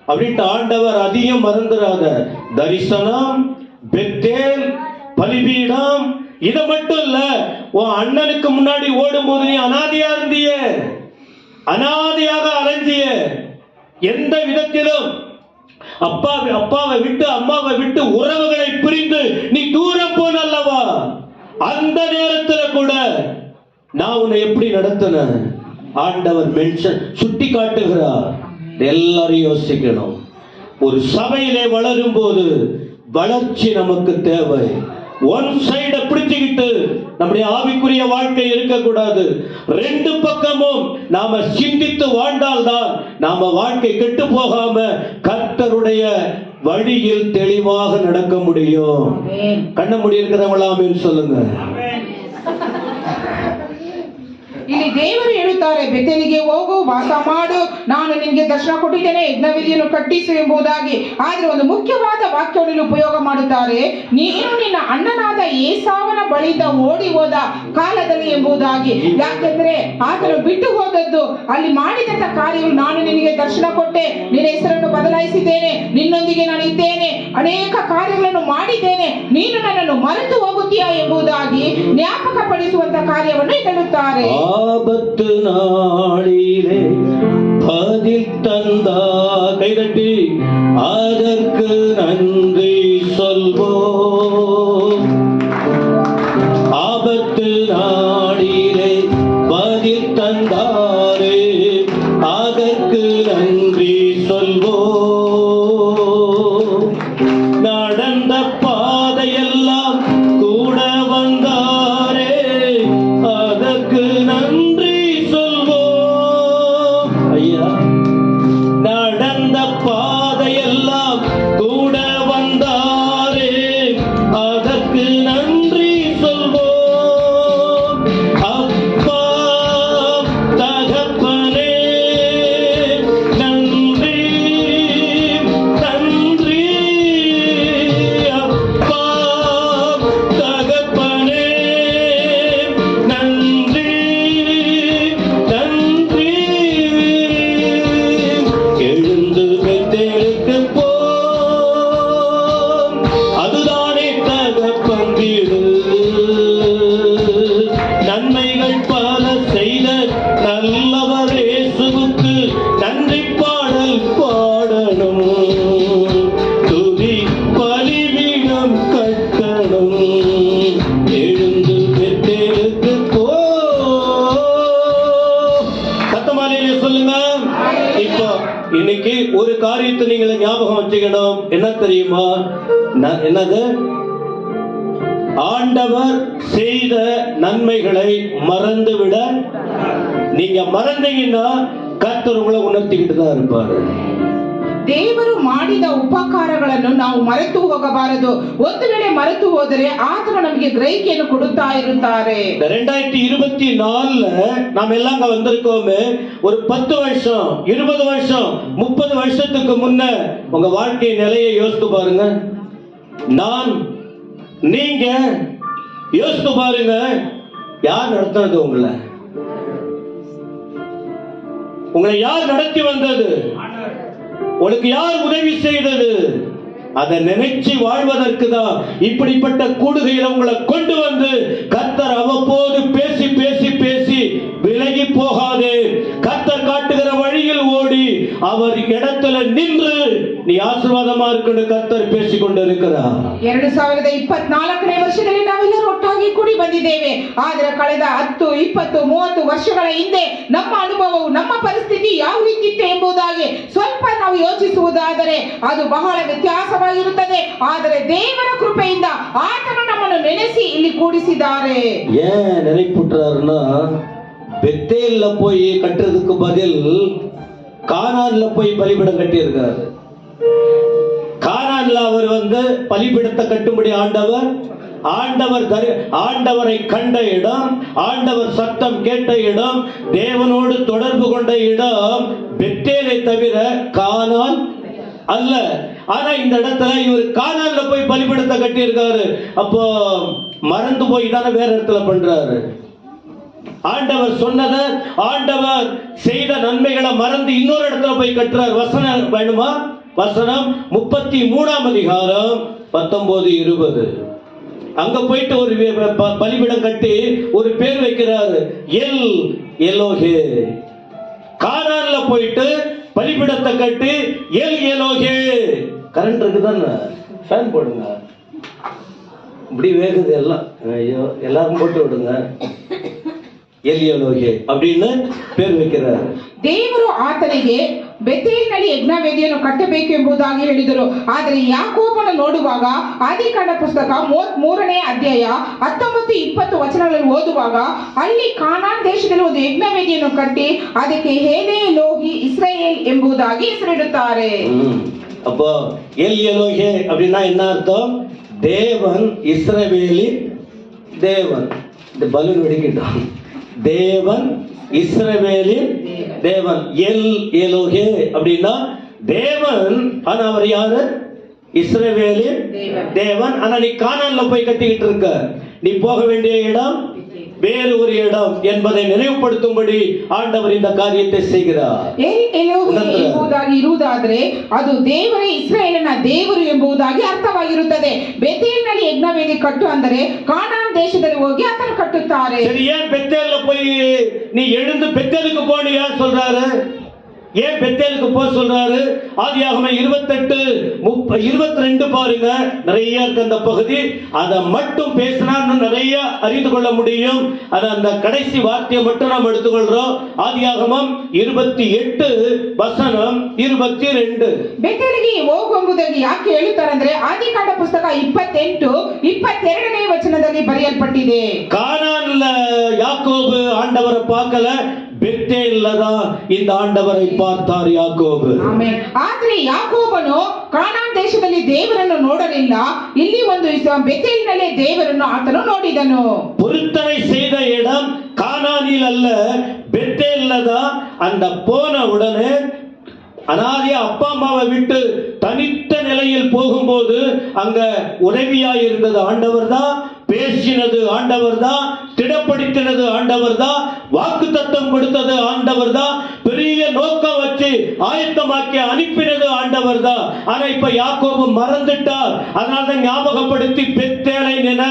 அப்படின்ட்டு ஆண்டவர் அதிகம் மறந்துடாத. தரிசனம், பெத்தேல், பலிபீடம், இதை மட்டும் இல்ல, உன் அண்ணனுக்கு முன்னாடி ஓடும்போது நீ அனாதையா இருந்திய, அனாதையாக அலைஞ்சிய, எந்த விதத்திலும் அப்பாவை விட்டு அம்மாவை விட்டு உறவுகளை பிரிந்து நீ தூரம் போனல்லவா, அந்த நேரத்தில் கூட நான் உன்னை எப்படி நடத்தின ஆண்டவர் சுட்டி காட்டுகிறார். எல்லாரும் யோசிக்கணும். ஒரு சபையிலே வளரும் போது வளர்ச்சி நமக்கு தேவை. ஒன் சைட பிடிச்சுக்கிட்டு நம்முடைய ஆவிக்குரிய வாழ்க்கை இருக்கக்கூடாது. ரெண்டு பக்கமும் நாம சிந்தித்து வாழ்ந்தால்தான் நாம வாழ்க்கை கெட்டு போகாம கர்த்தருடைய வழியில் தெளிவாக நடக்க முடியும். கண்ண முடி இருக்கிறவங்களா சொல்லுங்க. ಇಲ್ಲಿ ದೇವರು ಹೇಳುತ್ತಾರೆ, ಬೆತೇಲಿಗೆ ಹೋಗು, ವಾಸ ಮಾಡು, ನಾನು ನಿನಗೆ ದರ್ಶನ ಕೊಟ್ಟಿದ್ದೇನೆ, ಯಜ್ಞವೇದಿಯನ್ನು ಕಟ್ಟಿಸು ಎಂಬುದಾಗಿ. ಆದ್ರೆ ಒಂದು ಮುಖ್ಯವಾದ ವಾಕ್ಯವನ್ನು ಉಪಯೋಗ ಮಾಡುತ್ತಾರೆ, ನೀನು ನಿನ್ನ ಅಣ್ಣನಾದ ಏಸಾವನ ಬಳಿಯಿಂದ ಓಡಿ ಹೋದ ಕಾಲದಲ್ಲಿ ಎಂಬುದಾಗಿ. ಯಾಕೆಂದ್ರೆ ಆತನು ಬಿಟ್ಟು ಹೋದದ್ದು, ಅಲ್ಲಿ ಮಾಡಿದಂತ ಕಾರ್ಯಗಳು, ನಾನು ನಿನಗೆ ದರ್ಶನ ಕೊಟ್ಟೆ, ನಿನ್ನ ಹೆಸರನ್ನು ಬದಲಾಯಿಸಿದ್ದೇನೆ, ನಿನ್ನೊಂದಿಗೆ ನಾನು ಇದ್ದೇನೆ, ಅನೇಕ ಕಾರ್ಯಗಳನ್ನು ಮಾಡಿದ್ದೇನೆ, ನೀನು ನನ್ನನ್ನು ಮರೆತು ಹೋಗುತ್ತೀಯಾ ಎಂಬುದಾಗಿ ಜ್ಞಾಪಕ ಪಡಿಸುವಂತ ಕಾರ್ಯವನ್ನು ಹೇಳುತ್ತಾರೆ. ஆபத்து நாளிலே பதில் தந்தா கைதட்டி அதற்கு நன்றி சொல்வோம். ஆபத்து நாளிலே பதில் தந்தாரே அதற்கு நன்றி சொல்வோம். நடந்த பாதையெல்லாம் கூட வந்தாரே அதற்கு நன்றி சொல்வோம். ஐயா, நடந்த பாதையெல்லாம் கூட வந்தாரே அதற்கு நன்றி சொல்வோம். அப்பா தகப்பனே நன்றி நன்றி. அப்பா தகப்பனே நன்றி நன்றி. எழுந்து பெத்தேலுக்கு போம், அதுதானே தகப்பன் வீடு. நன்மைகள் பல செய்த நல்லவர் இயேசுவுக்கு நன்றி பாடல் பாடணும், துதி பலிபீடம் கட்டணும். எழுந்து பெத்தேலுக்கு போ. சத்தமாலையிலே சொல்லுங்க. இப்போ இன்னைக்கு ஒரு காரியத்தை நீங்க ஞாபகம் வச்சுக்கணும். என்ன தெரியுமா? என்னது? ஆண்டவர் செய்த நன்மைகளை மறந்துவிட. நீங்க மறந்தீங்கன்னா கர்த்தர் உங்களை உணர்த்திக்கிட்டு தான் இருப்பாரு. ದೇವರು ಮಾಡಿದ ಉಪಕಾರಗಳನ್ನು ನಾವು ಮರೆತು ಹೋಗಬಾರದು. ಒಂದು ವೇಳೆ ಮರೆತು ಹೋದರೆ ಆತನು ನಮಗೆ ಗ್ರಹಿಕೆಯನ್ನು ಕೊಡುತ್ತಾ ಇರುತ್ತಾರೆ. 2024 நாம் எல்லாம் அங்க வந்திருக்கோமே, ஒரு 10 வருஷம் 20 வருஷம் 30 வருஷத்துக்கு முன்ன உங்க வாழ்க்கை நிலையை யோசித்து பாருங்க. நான் நீங்க யோசித்து பாருங்க, யார் நடத்தினது? உங்களை யார் நடத்தி வந்தது? உனக்கு யார் உதவி செய்தது? அதை நினைச்சு வாழ்வதற்கு தான் இப்படிப்பட்ட கூடுகையில உங்களை கொண்டு வந்து கர்த்தர் அவ்வப்போது பேசி பேசி பேசி விலகி போகாதே. கர்த்தர் காட்டுகிற வழியில் ஓடி அவர் இடத்துல நின்று நீ ஆசீர்வாதமா இருக்கணும் கர்த்தர் பேசிக் கொண்டிருக்கிறார். 2024ನೇ ವರ್ಷದಲ್ಲಿ ನಾವೆಲ್ಲರೂ ಒಟ್ಟಾಗಿ ಕೂಡಿ ಬಂದಿದ್ದೇವೆ. ಆದರೆ ಕಳೆದ 10, 20, 30 ವರ್ಷಗಳ ಹಿಂದೆ ನಮ್ಮ ಅನುಭವವು, ನಮ್ಮ ಪರಿಸ್ಥಿತಿ ಯಾವ ರೀತಿ ಇತ್ತು ಎಂಬುದಾಗಿ ಸ್ವಲ್ಪ ನಾವು ಯೋಚಿಸುವುದಾದರೆ ಅದು ಬಹಳ ವ್ಯತ್ಯಾಸವಾಗಿರುತ್ತದೆ. ಆದರೆ ದೇವರ ಕೃಪೆಯಿಂದ ಆತನು ನಮ್ಮನ್ನು ನೆನೆಸಿ ಇಲ್ಲಿ ಕೂಡಿಸಿದ್ದಾರೆ. ஏன் நினைப்புட்டாருன்னா, பெத்தேல்ல போய் கட்டுறதுக்கு பதில் கானான்ல போய் பலிபீடம் கட்டியிருக்காரு. கானான்ல அவர் பலிபீடத்தை கட்டும்படி ஆண்டவரை கண்ட இடம், ஆண்டவர் சத்தம் கேட்ட இடம், தேவனோடு தொடர்பு கொண்ட இடம் பெத்தேலை தவிர கானான் அல்ல. ஆனா இந்த இடத்துல இவர் கானான்ல போய் பலிபீடத்தை கட்டியிருக்காரு. அப்போ மறந்து போய் தானே வேற இடத்துல பண்றாரு. ஆண்டவர் சொன்னத, ஆண்டவர் செய்த நன்மைகளை மறந்து இன்னொரு இடத்துல போய் கட்டுறார். வசனம் வேணுமா? வசனம் 33ஆம் அதிகாரம் 19-20. அங்க போயிட்டு ஒரு பலிபீடம் கட்டி ஒரு பேர் வைக்கிறாரு, எல் எலோஹே. கானான்ல போயிட்டு பலிபீடத்தை கட்டி எல் எலோஹே. கரண்ட் இருக்குதானே? ஃபேன் போடுங்க. இப்படி வேகுது எல்லாம். ஐயோ, எல்லாரும் போட்டு விடுங்க. எல் எலோஹே அப்படின்னு பேர் வைக்கிறார். ದೇವರು ಆತನಿಗೆ ಬೆತೇಲಿನಲ್ಲಿ ಯಜ್ಞವೇದಿಯನ್ನು ಕಟ್ಟಬೇಕು ಎಂಬುದಾಗಿ ಹೇಳಿದರು. ಆದರೆ ಯಾಕೋಬನು ನೋಡುವಾಗ ಆದಿಕಾಂಡ ಪುಸ್ತಕ 33ನೇ ಅಧ್ಯಾಯ 19-20 ವಚನಗಳನ್ನು ಓದುವಾಗ ಅಲ್ಲಿ ಕಾನಾನ್ ದೇಶದಲ್ಲಿ ಒಂದು ಯಜ್ಞವೇದಿಯನ್ನು ಕಟ್ಟಿ ಅದಕ್ಕೆ ಹೇಲೆ ಲೋಹಿ ಇಸ್ರಾಯೇಲ್ ಎಂಬುದಾಗಿ ಹೆಸರಿಡುತ್ತಾರೆ. அப்போ எல் எலோஹே அப்படின்னா என்ன அர்த்தம்? தேவன் இஸ்ரவேலி தேவன். இந்த பலூன் வெடிக்கிட்டோம். தேவன் இஸ்ரவேலின் தேவன். எல் எலோகே அப்படின்னா தேவன். ஆனா அவர் யாரு? இஸ்ரவேலின் தேவன். ஆனா நீ கானான்ல போய் கட்டிக்கிட்டு இருக்க. நீ போக வேண்டிய இடம் வேறு ஒரு இடம் என்பதை நினைவுபடுத்தும்படி ஆண்டவர் இந்த காரியத்தை செய்கிறார். ಎಲ್ ಎಲೋಹಿ ಎಂಬುದಾಗಿ ಇರುವುದಾದರೆ ಅದು ದೇವರೇ ಇಸ್ರಾಯೇಲಿನ ದೇವರು ಎಂಬುದಾಗಿ ಅರ್ಥವಾಗಿರುತ್ತದೆ. ಬೆತೇಲಿನಲ್ಲಿ ಯಜ್ಞವೇದಿ ಕಟ್ಟು ಅಂದರೆ ಕಾನಾನ್ ದೇಶದಲ್ಲಿ ಹೋಗಿ ಅದನ್ನು ಕಟ್ಟುತ್ತಾರೆ. சரி, ஏன் பெத்தேல்ல போய் நீ எழுந்து பெத்தேலுக்கு போனியா சொல்றாரு? ஏன் பெத்தேலுக்கு போக சொல்றாரு? ஆதியாகமம் 28:22 பாருங்க, நிறைய இருக்கு அந்த பகுதி. அதை மட்டும் பேசினா நிறைய அறிந்து கொள்ள முடியும். அது அந்த கடைசி வார்த்தையை மட்டும் நாம் எடுத்துக்கொள்றோம். ஆதியாகமம் 28:22. ಬೆತೇಲಿಗೆ ಹೋಗು ಎಂಬುದಾಗಿ ಯಾಕೆ ಹೇಳುತ್ತಾರೆ ಅಂದ್ರೆ ಆದಿಕಾಂಡ ಪುಸ್ತಕ 28:22 ವಚನದಲ್ಲಿ ಬರೆಯಲ್ಪಟ್ಟಿದೆ. கானான்ல யாக்கோபு ஆண்டவரை பார்க்கல, பெத்தேல்ல தான் இந்த ஆண்டவரை பார்த்தார் யாக்கோபு. ಆಮೆನ್. ಆದ್ರೆ ಯಾಕೋಬನು ಕಾನಾನ್ ದೇಶದಲ್ಲಿ ದೇವರನ್ನು ನೋಡಲಿಲ್ಲ, ಇಲ್ಲಿ ಒಂದು ಬೆತೇಲಿನಲ್ಲೇ ದೇವರನ್ನು ಆತನು ನೋಡಿದನು. பொருத்தனை செய்த இடம் கானானில் அல்ல, பெத்தேல்ல தான். அந்த போன உடனே அனாதையா அப்பா அம்மாவை விட்டு தனித்த நிலையில் போகும்போது அங்க உதவியாய் இருந்தது ஆண்டவர் தான், பேசினது ஆண்டவர் தான், திடப்படுத்தினது ஆண்டவர் தான், வாக்கு தத்தம் கொடுத்தது ஆண்டவர் தான், பெரிய நோக்கம் வச்சு ஆயத்தமாக்கி அனுப்பினது ஆண்டவர் தான். ஆனா இப்ப யாக்கோபு மறந்துட்டார். அதனால தான் ஞாபகப்படுத்தி பெத்தேலை நின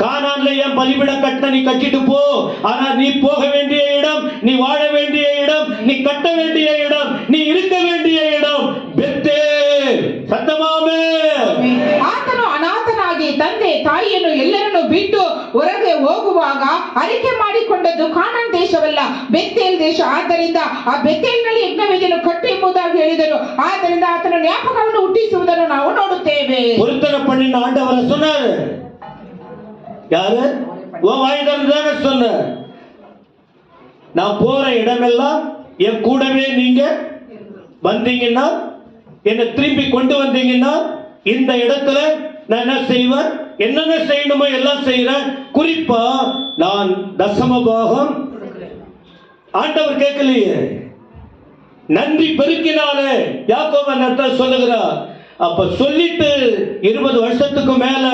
கானான்ல ஏன் பலிபிட கட்ட நீ கட்டிட்டு போ. ஆனா நீ போக வேண்டிய இடம், நீ வாழ வேண்டிய இடம், நீ கட்ட வேண்டிய இடம், நீ இருக்க வேண்டிய இடம் பெத்தேல். சத்தமாமே. ಆತನು ಅನಾಥನಾಗಿ ತಂದೆ ತಾಯಿಯನ್ನು ಎಲ್ಲರನ್ನು ಬಿಟ್ಟು ಹೊರಗೆ ಹೋಗುವಾಗ ಅರಿಕೆ ಮಾಡಿಕೊಂಡದ್ದು ಕಾನಾನ್ ದೇಶವಲ್ಲ, ಬೆತ್ತೇಲ್ ದೇಶ. ಆದ್ದರಿಂದ ಆ ಬೆತ್ತೇಲ್ನಲ್ಲಿ ಯಜ್ಞವೇದಿಯನ್ನು ಕಟ್ಟು ಎಂಬುದಾಗಿ ಹೇಳಿದರು. ಆದ್ದರಿಂದ ಆತನ ಜ್ಞಾಪಕವನ್ನು ಹುಟ್ಟಿಸುವುದನ್ನು ನಾವು ನೋಡುತ್ತೇವೆ. பொருத்தனை பண்ணின ஆண்டவரை சொன்னாரு. யாரு? உன் வாய்தான் தானே சொன்ன. நான் போற இடமெல்லாம் என் கூடவே நீங்க வந்தீங்கன்னா, என்ன திரும்பி கொண்டு வந்தீங்கன்னா, இந்த இடத்துல நான் என்ன செய்வேன், என்னென்ன செய்யணுமோ எல்லாம் செய்யறேன். குறிப்பா நான் தசம பாகம். ஆண்டவர் கேட்கலையே, நன்றி பெருக்கினாலே யாக்கோபு நேரத்தில் சொல்லுகிறார். அப்ப சொல்லிட்டு 20 வருஷத்துக்கு மேல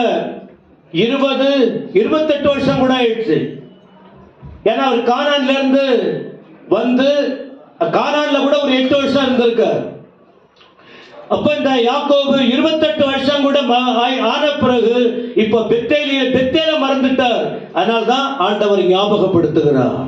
28 வருஷம் கூட ஆயிடுச்சு. ஏன்னா அவர் கானான்ல இருந்து வந்து கானான்ல கூட ஒரு 8 வருஷம் இருந்திருக்க. அப்ப இந்த யாக்கோபு 28 வருஷம் கூட ஆன பிறகு இப்ப பெத்தேல மறந்துட்டார். அதனால்தான் ஆண்டவர் ஞாபகப்படுத்துகிறார்.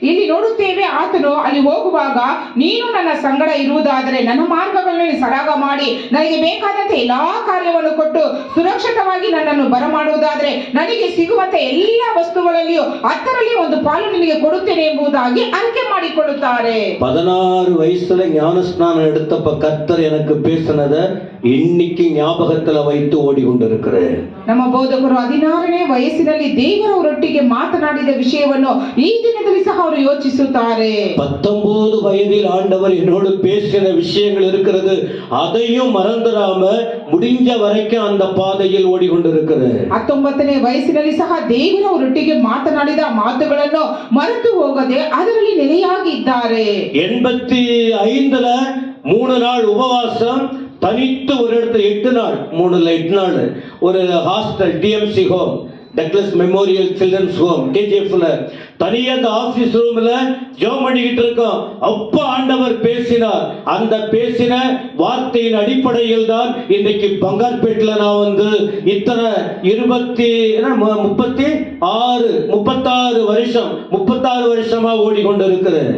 ಇಲ್ಲಿ ನೋಡುತ್ತೇವೆ, ಆತನು ಅಲ್ಲಿ ಹೋಗುವಾಗ ನೀನು ನನ್ನ ಸಂಗಡ ಇರುವುದಾದರೆ ನನ್ನ ಮಾರ್ಗಗಳನ್ನು ಸರಾಗ ಮಾಡಿ ನನಗೆ ಬೇಕಾದಂತೆ ಎಲ್ಲಾ ಕಾರ್ಯವನ್ನು ಕೊಟ್ಟು ಸುರಕ್ಷಿತವಾಗಿ ನನ್ನನ್ನು ಬರಮಾಡುವುದಾದರೆ ನನಗೆ ಸಿಗುವಂತೆ ಎಲ್ಲಾ ವಸ್ತುಗಳಲ್ಲಿಯೂ 10ರಲ್ಲಿ ಒಂದು ಪಾಲು ನಿನಗೆ ಕೊಡುತ್ತೇನೆ ಎಂಬುದಾಗಿ ಅರಿಕೆ ಮಾಡಿಕೊಳ್ಳುತ್ತಾರೆ. 16 வயசுல ஞானஸ்நானம் எடுத்தப்ப கர்த்தர் எனக்கு பேசினத இன்னைக்கு ஞாபகத்துல வைத்து ஓடிக்கொண்டிருக்கிறேன். ನಮ್ಮ ಬೋಧಕರು 16ನೇ ವಯಸ್ಸಿನಲ್ಲಿ ದೇವರವರೊಟ್ಟಿಗೆ ಮಾತನಾಡಿದ ವಿಷಯವನ್ನು ಈ ದಿನದಲ್ಲಿ ಸಹ ಅವರು ಯೋಚಿಸುತ್ತಾರೆ. 19 வயதில் ஆண்டவர் என்னோடு பேசின விஷயங்கள் இருக்கிறது. அதையும் மறந்துடாம முடிஞ்ச வரைக்கும் அந்த பாதையில் ஓடிக்கொண்டிருக்கிறேன். 19ನೇ ವಯಸ್ಸಿನಲ್ಲಿ ಸಹ ದೇವರವರೊಟ್ಟಿಗೆ ಮಾತನಾಡಿದ ಮಾತುಗಳನ್ನು ಮರೆತು ಹೋಗದೆ ಅದರಲ್ಲಿ ನೆಲೆಯಾಗಿ ಇದ್ದಾರೆ. 85ல 3 நாள் உபவாசம், தனித்து ஒரு இடத்துல 8 நாள், 3 நாள் ஒரு hostel, DMC home, Douglas memorial children's home, கேஜிஎஃப்ல தனியா அந்த ஆபீஸ் ரூம்ல ஜெபம் பண்ணிக்கிட்டு இருக்கோம். அப்ப ஆண்டவர் பேசினார். அந்த பேசின வார்த்தையின் அடிப்படையில் தான் இன்னைக்கு பங்கார்பேட்ல நான் வந்து இத்தனை 36 வருஷமா ஓடிக்கொண்டிருக்கிறேன்.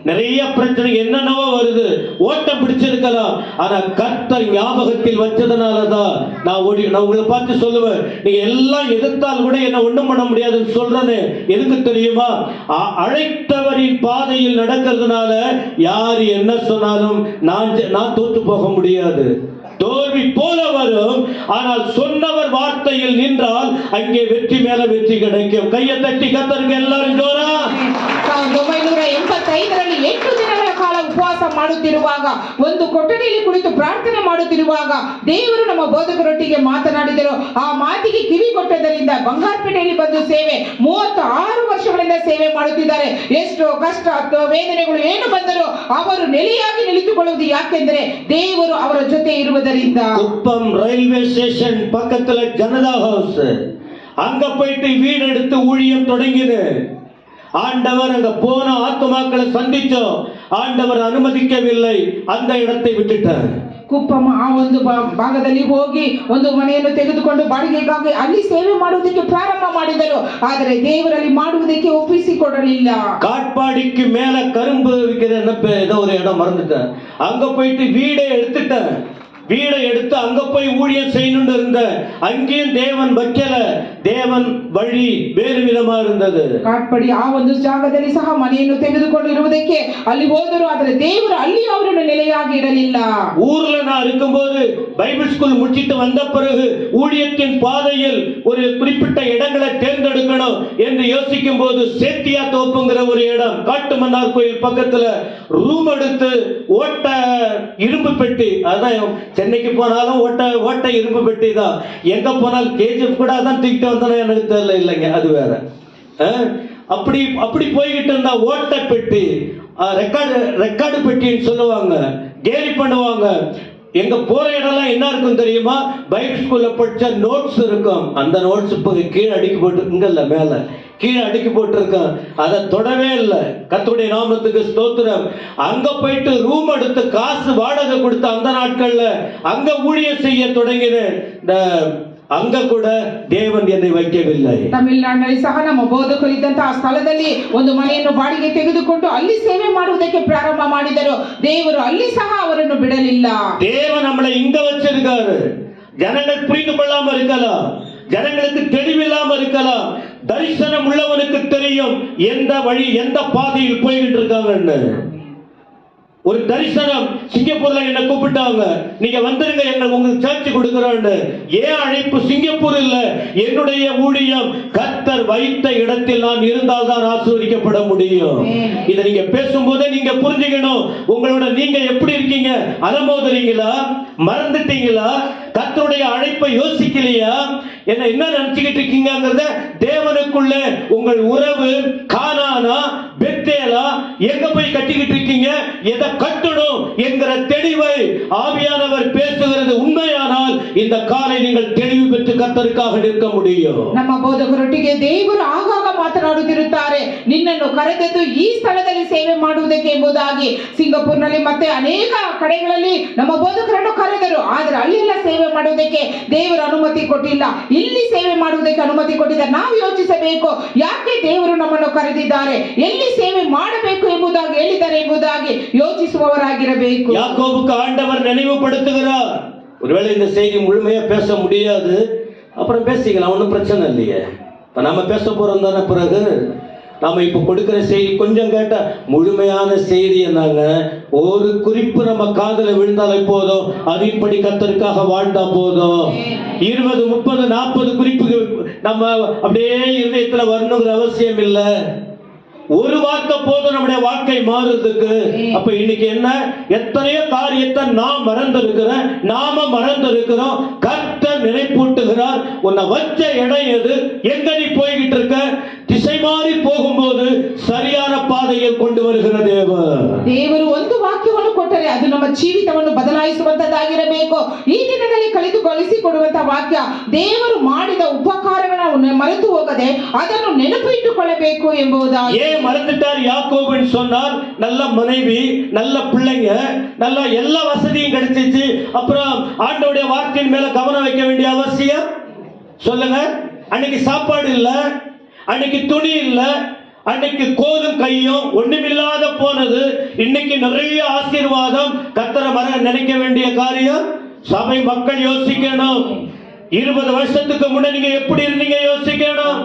நிறைய பிரச்சனை என்னென்னவோ வருது, ஓட்டம் பிடிச்சிருக்கலாம். ஆனா கர்த்தர் ஞாபகத்தில் வச்சதுனாலதான் நான் உங்களை பார்த்து சொல்லுவேன், நீங்க எல்லாம் எதிர்த்தால் கூட என்ன ஒண்ணும் பண்ண முடியாதுன்னு சொல்றேன்னு. எதுக்கு தெரியுமா? அழைத்தவரின் பாதையில் நடக்கிறதுனால யாரு என்ன சொன்னாலும் நான் தோற்று போக முடியாது. தோல்வி போல வரும், ஆனால் சொன்னவர் வார்த்தையில் நின்றால் அங்கே வெற்றி மேல வெற்றி கிடைக்கும். கையை தட்டி கர்த்தருக்கு எல்லாரும் ஜோரா. 1985ರಲ್ಲಿ 8 ದಿನಗಳ ಕಾಲ ಉಪವಾಸ ಮಾಡುತ್ತಿರುವಾಗ, ಒಂದು ಕೊಠಡಿಯಲ್ಲಿ ಕುಳಿತು ಪ್ರಾರ್ಥನೆ ಮಾಡುತ್ತಿರುವಾಗ ದೇವರು ನಮ್ಮ ಬೋಧಕರೊಟ್ಟಿಗೆ ಮಾತನಾಡಿದರು. ಆ ಮಾತಿಗೆ ಕಿವಿ ಕೊಟ್ಟದರಿಂದ ಬಂಗಾರಪೇಟೆಯಲ್ಲಿ ಬಂದು ಸೇವೆ 36 ವರ್ಷಗಳಿಂದ ಸೇವೆ ಮಾಡುತ್ತಿದ್ದಾರೆ. ಎಷ್ಟೋ ಕಷ್ಟ ಅಥವಾ ವೇದನೆಗಳು ಏನು ಬಂದರೂ ಅವರು ನೆಲೆಯಾಗಿ ನಿಂತುಕೊಳ್ಳುವುದು ಯಾಕೆಂದ್ರೆ ದೇವರು ಅವರ ಜೊತೆ ಇರುವುದರಿಂದ. குப்பம் ரயில்வே ஸ்டேஷன் பக்கத்துல ஜனதா ஹவுஸ், அங்க போயிட்டு வீடு எடுத்து ஊழியம் தொடங்கிது. ஆண்டவர் அங்க போன ஆத்துமாக்களை சந்திச்சோம். ஆண்டவர் அனுமதிக்கவில்லை, அந்த இடத்தை விட்டுட்டார். ಕುಪ್ಪಂ ಆ ಒಂದು ಭಾಗದಲ್ಲಿ ಹೋಗಿ ಒಂದು ಮನೆಯನ್ನು ತೆಗೆದುಕೊಂಡು ಬಾಡಿಗೆಗಾಗಿ ಅಲ್ಲಿ ಸೇವೆ ಮಾಡುವುದಕ್ಕೆ ಪ್ರಾರಂಭ ಮಾಡಿದರು. ಆದರೆ ದೇವರಲ್ಲಿ ಮಾಡುವುದಕ್ಕೆ ಒಪ್ಪಿಸಿಕೊಡಲಿಲ್ಲ. காட்பாடிக்கு மேல கரும்பு விற்கிற ஏதோ ஒரு இடம் மறந்துட்டேன். அங்க போயிட்டு வீடை எடுத்துட்டேன். வீடை எடுத்து அங்க போய் ஊழியம் செய்யணும்னு இருந்த, அங்கேயும் தேவன் வைக்கல. தேவன் வழி வேறு விதமா இருந்தது. ಕಾಟ್ಪಡಿ ಆ ಒಂದು ಜಾಗದಲ್ಲಿ ಸಹ ಮನೆಯನ್ನು ತೆಗೆದುಕೊಂಡಿರುವುದಕ್ಕೆ ಅಲ್ಲಿ ಹೋದರು. ಆದರೆ ದೇವರು ಅಲ್ಲಿ ಅವರನ್ನು ನೆಲೆಯಾಗಿ ಇಡಲಿಲ್ಲ. ஊர்ல நான் இருக்கும்போது பைபிள் ஸ்கூல் முடிச்சிட்டு வந்த பிறகு ஊழியத்தின் பாதையில் ஒரு குறிப்பிட்ட இடங்களை தேர்ந்தெடுக்கணும் என்று யோசிக்கும் போது சேத்தியா தோப்புங்கிற ஒரு இடம், காட்டுமன்னார் கோயில் பக்கத்துல ரூம் எடுத்து ஓட்ட இரும்பு பெட்டி, அதான் சென்னைக்கு போனாலும் ஓட்ட இரும்பு பெட்டி தான். எங்க போனாலும் கேஜிஎஃப் கூட அதான் தூக்கிட்டு வந்தாலும் எனக்கு தெரியல, இல்லைங்க அது வேற. அப்படி போய்கிட்டு இருந்தா ஓட்ட பெட்டி, ரெக்கார்டு பெட்டின்னு சொல்லுவாங்க, கேலி பண்ணுவாங்க. எங்க போற இடம்லாம் என்ன இருக்கும் தெரியுமா? பைபிள் ஸ்கூல்ல படிச்ச நோட்ஸ் இருக்கும். அந்த நோட்ஸ் இப்போ கீழே அடுக்கி போட்டு, இங்கல்ல மேல கீழே அடுக்கி போட்டிருக்கேன். அதை தொடவே இல்லை. கர்த்தருடைய நாமத்துக்கு ஸ்தோத்திரம். அங்க போயிட்டு ரூம் எடுத்து காசு வாடகை கொடுத்த அந்த நாட்கள்ல அங்க ஊழியம் செய்ய தொடங்கினேன். அங்க கூட தேவன் என்னை வைக்கவில்லை. ತಮಿಳುನಾಡಿನಲ್ಲಿ ಸಹ ನಮ್ಮ ಬೋಧಕರು ಇದ್ದಂತಹ ಸ್ಥಳದಲ್ಲಿ ಒಂದು ಮನೆಯನ್ನು ಬಾಡಿಗೆ ತೆಗೆದುಕೊಂಡು ಅಲ್ಲಿ ಸೇವೆ ಮಾಡುವುದಕ್ಕೆ ಪ್ರಾರಂಭ ಮಾಡಿದರು. ದೇವರು ಅಲ್ಲಿ ಸಹ ಅವರನ್ನು ಬಿಡಲಿಲ್ಲ. தேவன் நம்மளை இங்க வச்சிருக்காரு. ஜனங்கள் புரிந்து கொள்ளாம இருக்கலாம், ஜனங்களுக்கு தெளிவில்லாம இருக்கலாம். தரிசனம் உள்ளவனுக்கு தெரியும் எந்த வழி எந்த பாதையில் போய்கிட்டு இருக்காங்கன்னு. ஒரு தரிசனம், சிங்கப்பூர்ல என்ன கூப்பிட்டாங்க, நீங்க வந்துருங்க, எங்களுக்கு உங்களுக்கு சர்ச் கொடுக்கிறோம்னு. ஏன் அழைப்பு சிங்கப்பூர் இல்ல, என்னுடைய ஊழியம் கர்த்தர் வைத்த இடத்தில் நான் இருந்தால் தான் ஆசீர்வதிக்கப்பட முடியும். இதை நீங்க பேசும்போதே நீங்க புரிஞ்சுக்கணும். உங்களோட நீங்க எப்படி இருக்கீங்க? அலமோதுறீங்களா? மறந்துட்டீங்களா? கர்த்தருடைய அழைப்பை யோசிக்கலையா? என்ன நினைச்சுக்கிட்டு இருக்கீங்கிறத தேவனுக்குள்ள உங்கள் உறவு கானானா பெத்தேலா எங்க போய் கட்டிக்கிட்டு இருக்கீங்க? எதை கட்டணும் என்கிற தெளிவை ஆவியானவர் பேசுகிறது உண்மையானால் இந்த காலை நீங்கள் தெளிவு பெற்று கர்த்தருக்காக நிற்க முடியும். ನಮ್ಮ ಬೋಧಕರೊಟ್ಟಿಗೆ ದೇವರು ಆಗಾಗ ಮಾತನಾಡುತ್ತಿರುತ್ತಾರೆ, ನಿನ್ನನ್ನು ಕರೆದದ್ದು ಈ ಸ್ಥಳದಲ್ಲಿ ಸೇವೆ ಮಾಡುವುದಕ್ಕೆ ಎಂಬುದಾಗಿ. ಸಿಂಗಪೂರ್ನಲ್ಲಿ ಮತ್ತೆ ಅನೇಕ ಕಡೆಗಳಲ್ಲಿ ನಮ್ಮ ಬೋಧಕರನ್ನು ಕರೆದರು. ಆದರೆ ಅಲ್ಲೆಲ್ಲ ಸೇವೆ ಮಾಡುವುದಕ್ಕೆ ದೇವರು ಅನುಮತಿ ಕೊಟ್ಟಿಲ್ಲ. ಇಲ್ಲಿ ಸೇವೆ ಮಾಡುವುದಕ್ಕೆ ಅನುಮತಿ ಕೊಟ್ಟಿದ್ದಾರೆ. ನಾವು ಯೋಚಿಸಬೇಕು, ಯಾಕೆ ದೇವರು ನಮ್ಮನ್ನು ಕರೆದಿದ್ದಾರೆ, ಎಲ್ಲಿ ಸೇವೆ ಮಾಡಬೇಕು ಎಂಬುದಾಗಿ ಹೇಳಿದ್ದಾರೆ ಎಂಬುದಾಗಿ ಯೋಚಿಸುವವರಾಗಿರಬೇಕು. யாக்கோபுக்கு ஆண்டவர் நினைவுபடுத்துகிறார். ஒருவேளை இந்த செய்தி முழுமையா பேச முடியாது, அப்புறம் பேசிக்கலாம், ஒன்றும் பிரச்சனை இல்லையே. இப்ப நாம பேச போறோம் தானே. பிறகு நாம இப்ப கொடுக்கிற செய்தி கொஞ்சம் கேட்ட முழுமையான செய்தி என்னங்க, ஒரு குறிப்பு நம்ம காதுல விழுந்தாலே போதும், அதன்படி கர்த்தருக்காக வாழ்ந்தா போதும். 20, 30, 40 குறிப்புகள் நம்ம அப்படியே இதயத்துல வரணுங்கிற அவசியம் இல்லை. ஒரு வார்த்தை போதும் நம்முடைய வாழ்க்கை மாறுறதுக்கு. அப்ப இன்னைக்கு என்ன, எத்தனையோ காரியத்தை நாம் மறந்திருக்கிறோம், நாம மறந்திருக்கிறோம். கர்த்தர் நினைப்பூட்டுகிறார், உன்னை வச்ச இடம் எது, எங்க நீ போய்கிட்டு இருக்க, திசை மாறி போகும்போது சரியான பாதையை கொண்டு வருகிற ದೇವರು ಒಂದು ವಾಕ್ಯವನ್ನು ಕೊಟ್ಟರೆ ಅದು ನಮ್ಮ ಜೀವಿತವನ್ನು ಬದಲಾಯಿಸುವಂತದ್ದಾಗಿರಬೇಕು. ಈ ದಿನದಲ್ಲಿ ಕಲಿಸಿಕೊಡುವಂತಹ ವಾಕ್ಯ, ದೇವರು ಮಾಡಿದ ಉಪಕಾರಗಳನ್ನು ಮರೆತು ಹೋಗದೆ ಅದನ್ನು ನೆನಪಿಟ್ಟುಕೊಳ್ಳಬೇಕು ಎಂಬುದಾಗಿ. மறந்துட்டார் யாக்கோபுன்னு சொன்னார். நல்ல மனைவி, நல்ல பிள்ளைங்க, நல்ல எல்லா வசதியும் கிடைச்சிச்சு. அப்புறம் ஆண்டவருடைய வார்த்தையின் மேல கவனம் வைக்க வேண்டிய அவசியம் சொல்லுங்க. அன்னைக்கு சாப்பாடு இல்ல, அன்னைக்கு துணி இல்ல, அன்னைக்கு கோலும் கையும் ஒண்ணுமில்லாத போனது. இன்னைக்கு நிறைய ஆசீர்வாதம். கர்த்தரை நினைக்க வேண்டிய காரியம் சபை மக்கள் யோசிக்கணும். 20 வருஷத்துக்கு முன்ன நீங்க எப்படி இருந்தீங்க யோசிக்கணும்.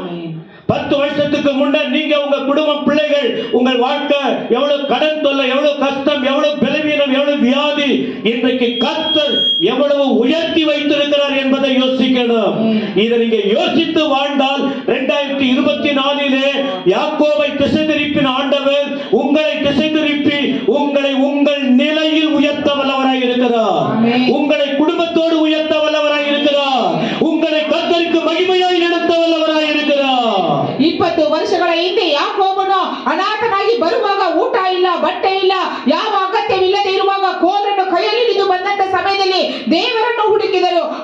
10 வருஷத்துக்கு முன்ன நீங்க உங்க குடும்பம், பிள்ளைகள், உங்கள் வாழ்க்கை எவ்வளவு கடன் தொல்லை, எவ்வளவு கஷ்டம், எவ்வளவு பலவீனம், எவ்வளவு வியாதி, இன்றைக்கு கர்த்தர் எவ்வளவு உயர்த்தி வைத்திருக்கிறார் என்பதை யோசிக்கணும். இதை நீங்க யோசித்து வாழ்ந்தால் 2024 யாக்கோபை திசை திருப்பின ஆண்டவர் உங்களை திசை திருப்பி உங்களை உங்கள்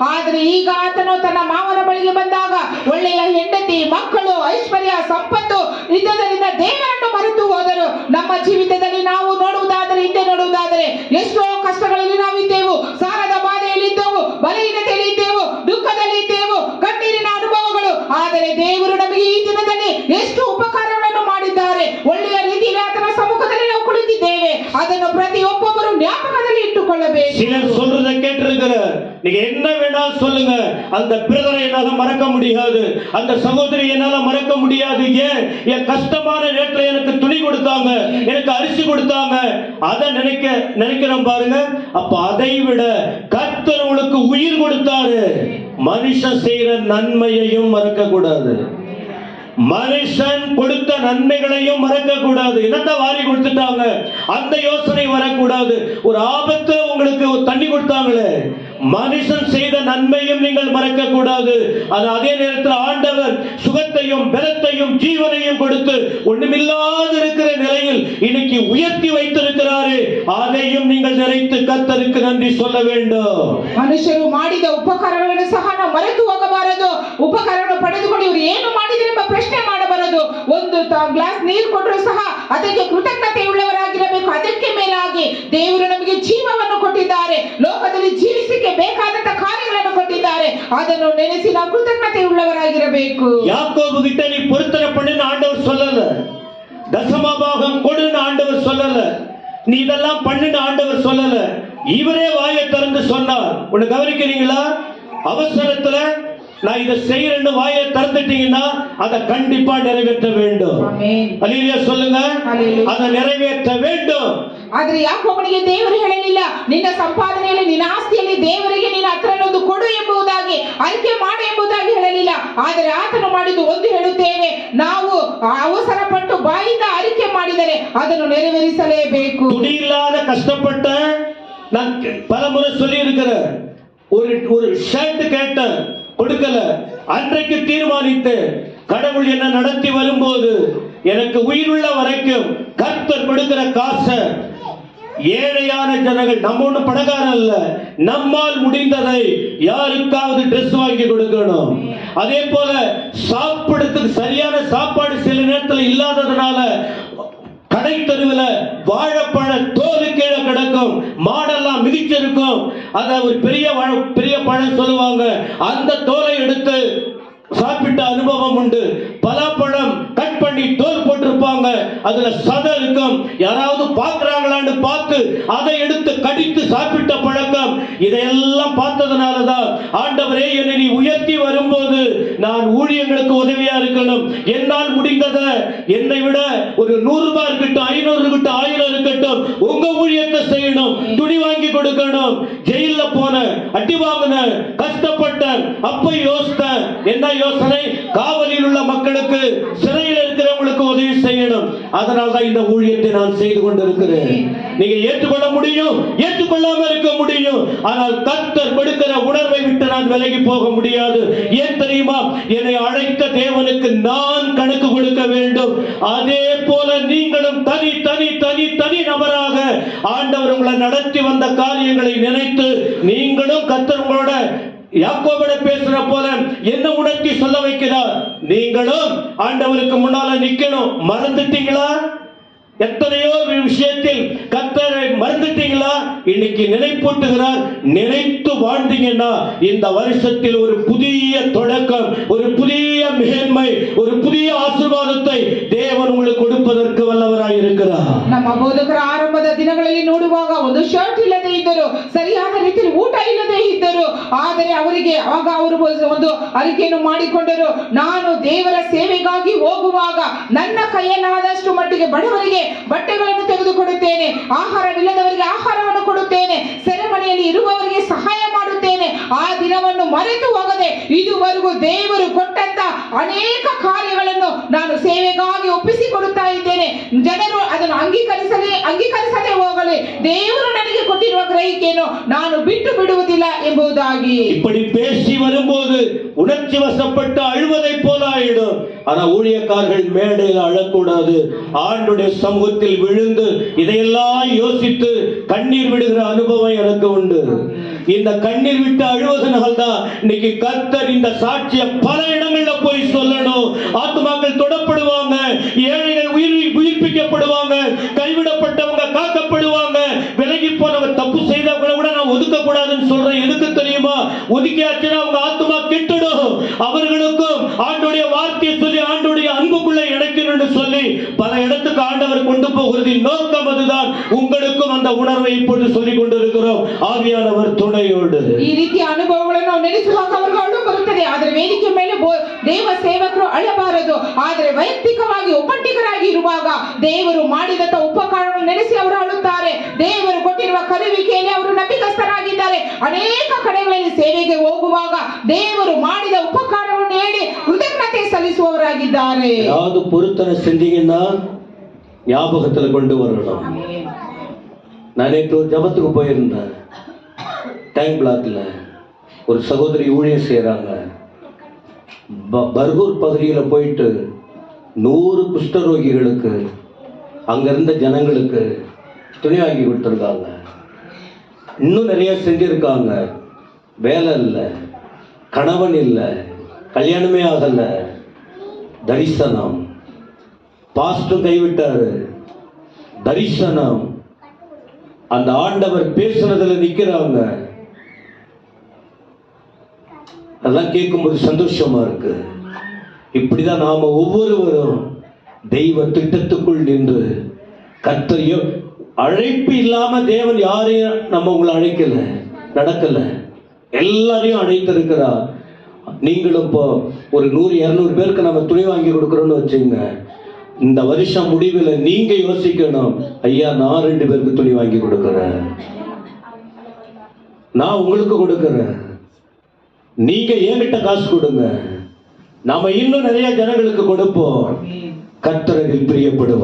ಆದರೆ ಈಗ ಆತನು ತನ್ನ ಮಾವನ ಬಳಿಗೆ ಬಂದಾಗ ಒಳ್ಳೆಯ ಹೆಂಡತಿ, ಮಕ್ಕಳು, ಐಶ್ವರ್ಯ, ಸಂಪತ್ತು ಇದ್ದದರಿಂದ ದೇವರನ್ನು ಮರೆತು ಹೋದರು. ನಮ್ಮ ಜೀವಿತದಲ್ಲಿ ನಾವು ಹಿಂದೆ ನೋಡುವುದಾದರೆ ಎಷ್ಟೋ ಕಷ್ಟಗಳಲ್ಲಿ ನಾವಿದ್ದೆವು, ಸಾಲದ ಬಾಧೆಯಲ್ಲಿದ್ದೆವು, ಬಲಹೀನತೆಯಲ್ಲಿ ಇದ್ದೆವು, ದುಃಖದಲ್ಲಿ ಇದ್ದೆವು, ಕಣ್ಣೀರಿನ ಅನುಭವಗಳು. ಆದರೆ ದೇವರು ನಮಗೆ ಈ ದಿನದಲ್ಲಿ ಎಷ್ಟು ಉಪಕಾರಗಳನ್ನು ಮಾಡಿದ್ದಾರೆ. ಒಳ್ಳೆಯ ರೀತಿಯಲ್ಲಿ ಆತನ ಸಮ್ಮುಖದಲ್ಲಿ ನಾವು ಕುಳಿತಿದ್ದೇವೆ. ಅದನ್ನು ಪ್ರತಿಯೊಬ್ಬೊಬ್ಬರು ஞாபகದಲ್ಲಿ இட்டுக்கொள்ளಬೇಕು. சிலர் சொல்றத கேட்டிருக்கிற, நீங்க என்ன வேணாலும் சொல்லுங்க, அந்த பிரதரை என்னால மறக்க முடியாது, அந்த சகோதரி என்னால மறக்க முடியாது. ஏன்? என் கஷ்டமான நேரத்துல எனக்கு துணி கொடுத்தாங்க, எனக்கு அரிசி கொடுத்தாங்க, அதை நினைக்கிறோம் பாருங்க. அப்ப அதை விட கர்த்தர் உங்களுக்கு உயிர் கொடுத்தாரு. மனுஷன் செய்யற நன்மையையும் மறக்க கூடாது, மனுஷன் கொடுத்த நன்மைகளையும் மறக்க கூடாது. என்னத்த வாரி கொடுத்துட்டாங்க அந்த யோசனை வரக்கூடாது. ஒரு ஆபத்து உங்களுக்கு தண்ணி கொடுத்தாங்களே, மனுஷன் செய்த நன்மையும் நீங்கள் மறக்க கூடாது. அதே நேரத்தில் ஆண்டவர் சுகத்தையும் பலத்தையும் ஜீவனையும் கொடுத்து ஒண்ணுமில்லாத இருக்கிற நிலையில் இன்னைக்கு உயர்த்தி வைத்திருக்கிறாரு. அதையும் நீங்கள் நினைத்து கர்த்தருக்கு நன்றி சொல்ல வேண்டும். ಮನುಷ್ಯರು ಮಾಡಿದ ಉಪಕಾರಗಳನ್ನು ಸಹ ನಾವು ಮರೆತು ಹೋಗಬಾರದು. ಉಪಕಾರವನ್ನು ಪಡೆದುಕೊಂಡು ಇವರು ಏನು ಮಾಡಿದರೆ ಎಂಬ ಪ್ರಶ್ನೆ ಮಾಡಬಾರದು. ಒಂದು ಗ್ಲಾಸ್ ನೀರು ಕೊಟ್ಟರು ಸಹ ಅದಕ್ಕೆ ಕೃತಜ್ಞತೆ ಉಳ್ಳವರಾಗಿರಬೇಕು. ಅದಕ್ಕೆ ಮೇಲಾಗಿ ದೇವರು ನಮಗೆ ಜೀವವನ್ನು ಕೊಟ್ಟಿದ್ದಾರೆ, ಲೋಕದಲ್ಲಿ ಜೀವಿಸಿಕೆ ಬೇಕಾದಂತ ಕಾರ್ಯಗಳನ್ನು ಕೊಟ್ಟಿದ್ದಾರೆ. ಅದನ್ನು ನೆನೆಸಿ ನಾವು ಕೃತಜ್ಞತೆ ಉಳ್ಳವರಾಗಿರಬೇಕು. யாக்கோபு கிட்ட நீ பொருத்தனை பண்ணுன்னு ஆண்டவர் சொல்லல, தசமபாகம் கொடுன்னு ஆண்டவர் சொல்லல, நீ இதெல்லாம் பண்ணுன்னு ஆண்டவர் சொல்லல. இவரே வாயை திறந்து சொன்னார். உன்னை கவனிக்கிறீங்களா? அவசரத்துல நான் இதை செய்யறேன்னு வாயை திறந்துட்டீங்கன்னா அதை கண்டிப்பா நிறைவேற்ற வேண்டும். அல்லேலூயா சொல்லுங்க. அதை நிறைவேற்ற வேண்டும். ಆದ್ರೆ ಯಾಕೋಬನಿಗೆ ದೇವರು ಹೇಳಲಿಲ್ಲ, ನಿನ್ನ ಸಂಪಾದನೆಯಲ್ಲಿ, ನಿನ್ನ ಆಸ್ತಿಯಲ್ಲಿ ದೇವರಿಗೆ ನಿನ್ನ ಹತ್ರನೊಂದು ಕೊಡು ಎಂಬುದಾಗಿ, ಅರಿಕೆ ಮಾಡು ಎಂಬುದಾಗಿ ಹೇಳಲಿಲ್ಲ. ಆದರೆ ಆತನು ಮಾಡಿದ್ದು ಒಂದು ಹೇಳುತ್ತೇವೆ, ನಾವು ಅವಸರ ಪಟ್ಟು ಬಾಯಿಂದ ಅರಿಕೆ ಮಾಡಿದರೆ ಅದನ್ನು ನೆರವೇರಿಸಲೇಬೇಕು. துணியில்லாத கஷ்டப்பட்ட நான் பல முறை சொல்லி இருக்கிறேன். ஒரு ஷர்ட் கேட்டேன், கொடுக்கல. அன்றைக்கு தீர்மானித்து கடவுள் என்ன நடத்தி வரும்போது எனக்கு உயிருள்ள வரைக்கும் கர்த்தர் கொடுக்கிற காசை ஏழையான ஜனங்கள், நம்ம ஒண்ணு பணக்காரன் அல்ல, நம்மால் முடிந்ததை யாருக்காவது ட்ரெஸ் வாங்கி கொடுக்கணும். அதே போல சாப்பிடுறதுக்கு சரியான சாப்பாடு சில நேரத்தில் இல்லாததுனால கடை தெருவில் வாழைப்பழ தோல் கீழே கிடக்கும், மாடெல்லாம் மிதிச்சிருக்கும். அத ஒரு பெரிய பழம் சொல்லுவாங்க, அந்த தோலை எடுத்து சாப்பிட்ட அனுபவம் உண்டு. பலாப்பழம் கட் பண்ணி தோல் போட்டிருப்பாங்க, அதுல சதை இருக்கும். யாராவது பார்க்கறாங்களான்னு பார்த்து அதை எடுத்து கடித்து சாப்பிட்ட பழக்கம். இதையெல்லாம் பார்த்ததுனாலதான் ஆண்டவரே, என்னை நீ உயர்த்தி வரும்போது நான் ஊழியங்களுக்கு உதவியா இருக்கணும். என்னால் முடிந்ததை, என்னை விட ஒரு 100 ரூபாய் இருக்கட்டும், 500 இருக்கட்டும், 1000 இருக்கட்டும், உங்க ஊழியத்தை செய்யணும். துணி வாங்கி கொடுக்கணும். ஜெயில போன, அடி வாங்கின, கஷ்டப்பட்ட, அப்ப யோசித்தேன். என்ன யோசனை? காவலில் உள்ள மக்களுக்கு, சிறையில் இருக்கிறவங்களுக்கு உதவி செய்யணும். அதனால்தான் இந்த ஊழியத்தை நான் செய்து கொண்டிருக்கிறேன். நீங்க ஏற்றுக்கொள்ள முடியும், ஏற்றுக்கொள்ளாம இருக்க முடியும். ஆனால் கர்த்தர் கொடுக்கிற உணர்வை விட்டு நான் விலகி போக முடியாது. ஏன் தெரியுமா? என்னை அழைத்த தேவனுக்கு நான் கணக்கு கொடுக்க வேண்டும். அதே போல நீங்களும் தனி தனி தனி தனி நபராக ஆண்டவர் உங்களை நடத்தி வந்த காரியங்களை நினைத்து நீங்களும் கர்த்தர் உங்களோட யாக்கோபோட பேசுற போல என்ன உணர்த்தி சொல்ல வைக்கிறார். நீங்களும் ஆண்டவருக்கு முன்னால நிக்கணும். மறந்துட்டீங்களா? எத்தனையோ விஷயத்தில் கர்த்தரை மறந்துட்டீங்களா? இன்னைக்கு நினைப்பூட்டுகிறார். நினைத்து வாழ்ந்தீங்கன்னா இந்த வருஷத்தில் ஒரு புதிய தொடக்கம், ஒரு புதிய மேன்மை, ஒரு புதிய ஆசீர்வாதத்தை தேவன் உங்களுக்கு கொடுப்பதற்கு வல்லவராய் இருக்கிறார். ನಮ್ಮ ಬೋಧಕರ ಆರಂಭದ ದಿನಗಳಲ್ಲಿ ನೋಡುವಾಗ ಒಂದು ಶರ್ಟ್ ಇಲ್ಲದೆ ಇದ್ದರು, ಸರಿಯಾದ ರೀತಿಯಲ್ಲಿ ಊಟ ಇಲ್ಲದೆ ಇದ್ದರು. ಆದರೆ ಅವರಿಗೆ ಆಗ ಅವರು ಒಂದು ಅರಿಕೆಯನ್ನು ಮಾಡಿಕೊಂಡರು, ನಾನು ದೇವರ ಸೇವೆಗಾಗಿ ಹೋಗುವಾಗ ನನ್ನ ಕೈಯಲ್ಲಾದಷ್ಟು ಮಟ್ಟಿಗೆ ಬಡವರಿಗೆ ಬಟ್ಟೆಗಳನ್ನು ತೆಗೆದುಕೊಡುತ್ತೇನೆ, ಆಹಾರವಿಲ್ಲದವರಿಗೆ ಆಹಾರವನ್ನು ಕೊಡುತ್ತೇನೆ, ಸೆರೆಮನೆಯಲ್ಲಿ ಇರುವವರಿಗೆ ಸಹಾಯ ಮಾಡುತ್ತೇನೆ. ಆ ದಿನವನ್ನು ಮರೆತು ಹೋಗದೆ ಇದುವರೆಗೂ ದೇವರು ಕೊಟ್ಟಂತ ಅನೇಕ ಕಾರ್ಯಗಳನ್ನು ನಾನು ಸೇವೆಗಾಗಿ ಒಪ್ಪಿಸಿಕೊಡುತ್ತಾ ಇದ್ದೇನೆ. ಜನರು ಅದನ್ನು ಅಂಗೀಕರಿಸದೆ ಹೋಗಲಿ, ದೇವರು ನನಗೆ ಕೊಟ್ಟಿರುವ ಗ್ರಹಿಕೆಯನ್ನು ನಾನು ಬಿಟ್ಟು ಬಿಡುವುದಿಲ್ಲ ಎಂಬುದಾಗಿ இப்படி பேசி வரும்போது உணர்ச்சி வசப்பட்டு அழுவதை போல ஆயிடும். ஆனா ஊழியக்காரர்கள் மேடையில் அழக்கூடாது. ஆண்டுடைய சமூகத்தில் விழுந்து இதையெல்லாம் யோசித்து கண்ணீர் விடுகிற அனுபவம் எனக்கு உண்டு. இந்த கண்ணீர் விட்டு அழுவதனால தான் இன்னைக்கு கர்த்தர் இந்த சாட்சியை பல இடங்கள்ல போய் சொல்லணும். ஆத்துமாக்கள் தொடப்படுவாங்க, ஏழைகள் உயிர்ப்பிக்கப்படுவாங்க, கைவிடப்பட்டவங்க காக்கப்படுவாங்க, விலகி போனவங்க தப்பு செய்தவங்களை கூட நான் ஒதுக்க கூடாதுன்னு சொல்றேன். எதுக்கு தெரியுமா? ஒதுக்கியாச்சுன்னா அவங்க ஆத்துமா கெட்டுடும். அவர்களுக்கும் ஆண்டோடைய வார்த்தையை சொல்லி ஆண்டோடைய அன்புக்குள்ள இணைக்கணும்னு சொல்லி பல இடத்துக்கு ஆண்டவர் கொண்டு போகிறதின் நோக்கம் அதுதான். உங்களுக்கும் அந்த உணர்வை இப்பொழுது சொல்லிக் கொண்டிருக்கிறோம், ಆವಿಯಾನವರ ತುಣೆಯೋಡು. ಈ ರೀತಿಯ ಅನುಭವಗಳನ್ನು ನಾವು ನೆನೆಸುವಾಗ ಅವರಿಗೆ ಅಳು ಬರುತ್ತದೆ. ಆದರೆ ವೇದಿಕೆ ಮೇಲೆ ದೇವ ಸೇವಕರು ಅಳಬಾರದು. ಆದರೆ ವೈಯಕ್ತಿಕವಾಗಿ ಒಬ್ಬಟ್ಟಿಗರಾಗಿ ಇರುವಾಗ ದೇವರು ಮಾಡಿದಂತ ಉಪಕಾರವನ್ನು ನೆನೆಸಿ ಅವರು ಅಳುತ್ತಾರೆ. ದೇವರು ಕೊಟ್ಟಿರುವ ಕರುವಿಕೆಯಲ್ಲಿ ಅವರು ನಂಬಿಕಸ್ಥರಾಗಿದ್ದಾರೆ. ಅನೇಕ ಕಡೆಗಳಲ್ಲಿ ಸೇವೆಗೆ ಹೋಗುವಾಗ ದೇವರು ಮಾಡಿದ ಉಪಕಾರವನ್ನು ಹೇಳಿ ಕೃತಜ್ಞತೆ ಸಲ್ಲಿಸುವವರಾಗಿದ್ದಾರೆ. ಯಾವುದು பொருத்தனை செஞ்சீங்கன்னா ஞாபகத்தில் கொண்டு வரணும். நான் நேற்று ஒரு ஜபத்துக்கு போயிருந்தேன். டேங்க் பிளாக்ல ஒரு சகோதரி ஊழியம் செய்கிறாங்க. பர்கூர் பகுதியில் போயிட்டு 100 குஷ்டரோகிகளுக்கு அங்கே இருந்த ஜனங்களுக்கு துணி வாங்கி கொடுத்துருக்காங்க. இன்னும் நிறைய செஞ்சுருக்காங்க. வேலை இல்லை, கணவன் இல்லை, கல்யாணமே ஆகலை, தரிசனம். பாஸ்டும் கைவிட்டாரு, தரிசனம். அந்த ஆண்டவர் பேசுனதுல நிக்கிறாங்க. அதெல்லாம் கேட்கும்போது சந்தோஷமா இருக்கு. இப்படிதான் நாம ஒவ்வொருவரும் தெய்வ திட்டத்துக்குள் நின்று கர்த்தரையோ அழைப்பு இல்லாம தேவன் யாரையும் நம்ம உங்களை அழைக்கல, நடக்கல, எல்லாரையும் அழைத்திருக்கிறார். நீங்களும் இப்போ ஒரு 100-200 பேருக்கு நம்ம துணி வாங்கி கொடுக்குறோன்னு வச்சுங்க. இந்த வருஷம் முடிவில் நீங்க யோசிக்கணும், ஐயா நான் 2 பேருக்கு துணி வாங்கி கொடுக்கிறேன், நான் உங்களுக்கு கொடுக்கிறேன், நீங்க என்கிட்ட காசு கொடுங்க, நாம இன்னும் நிறைய ஜனங்களுக்கு கொடுப்போம். ಕರ್ತನಿಗೆ ಪ್ರಿಯಪಡುವ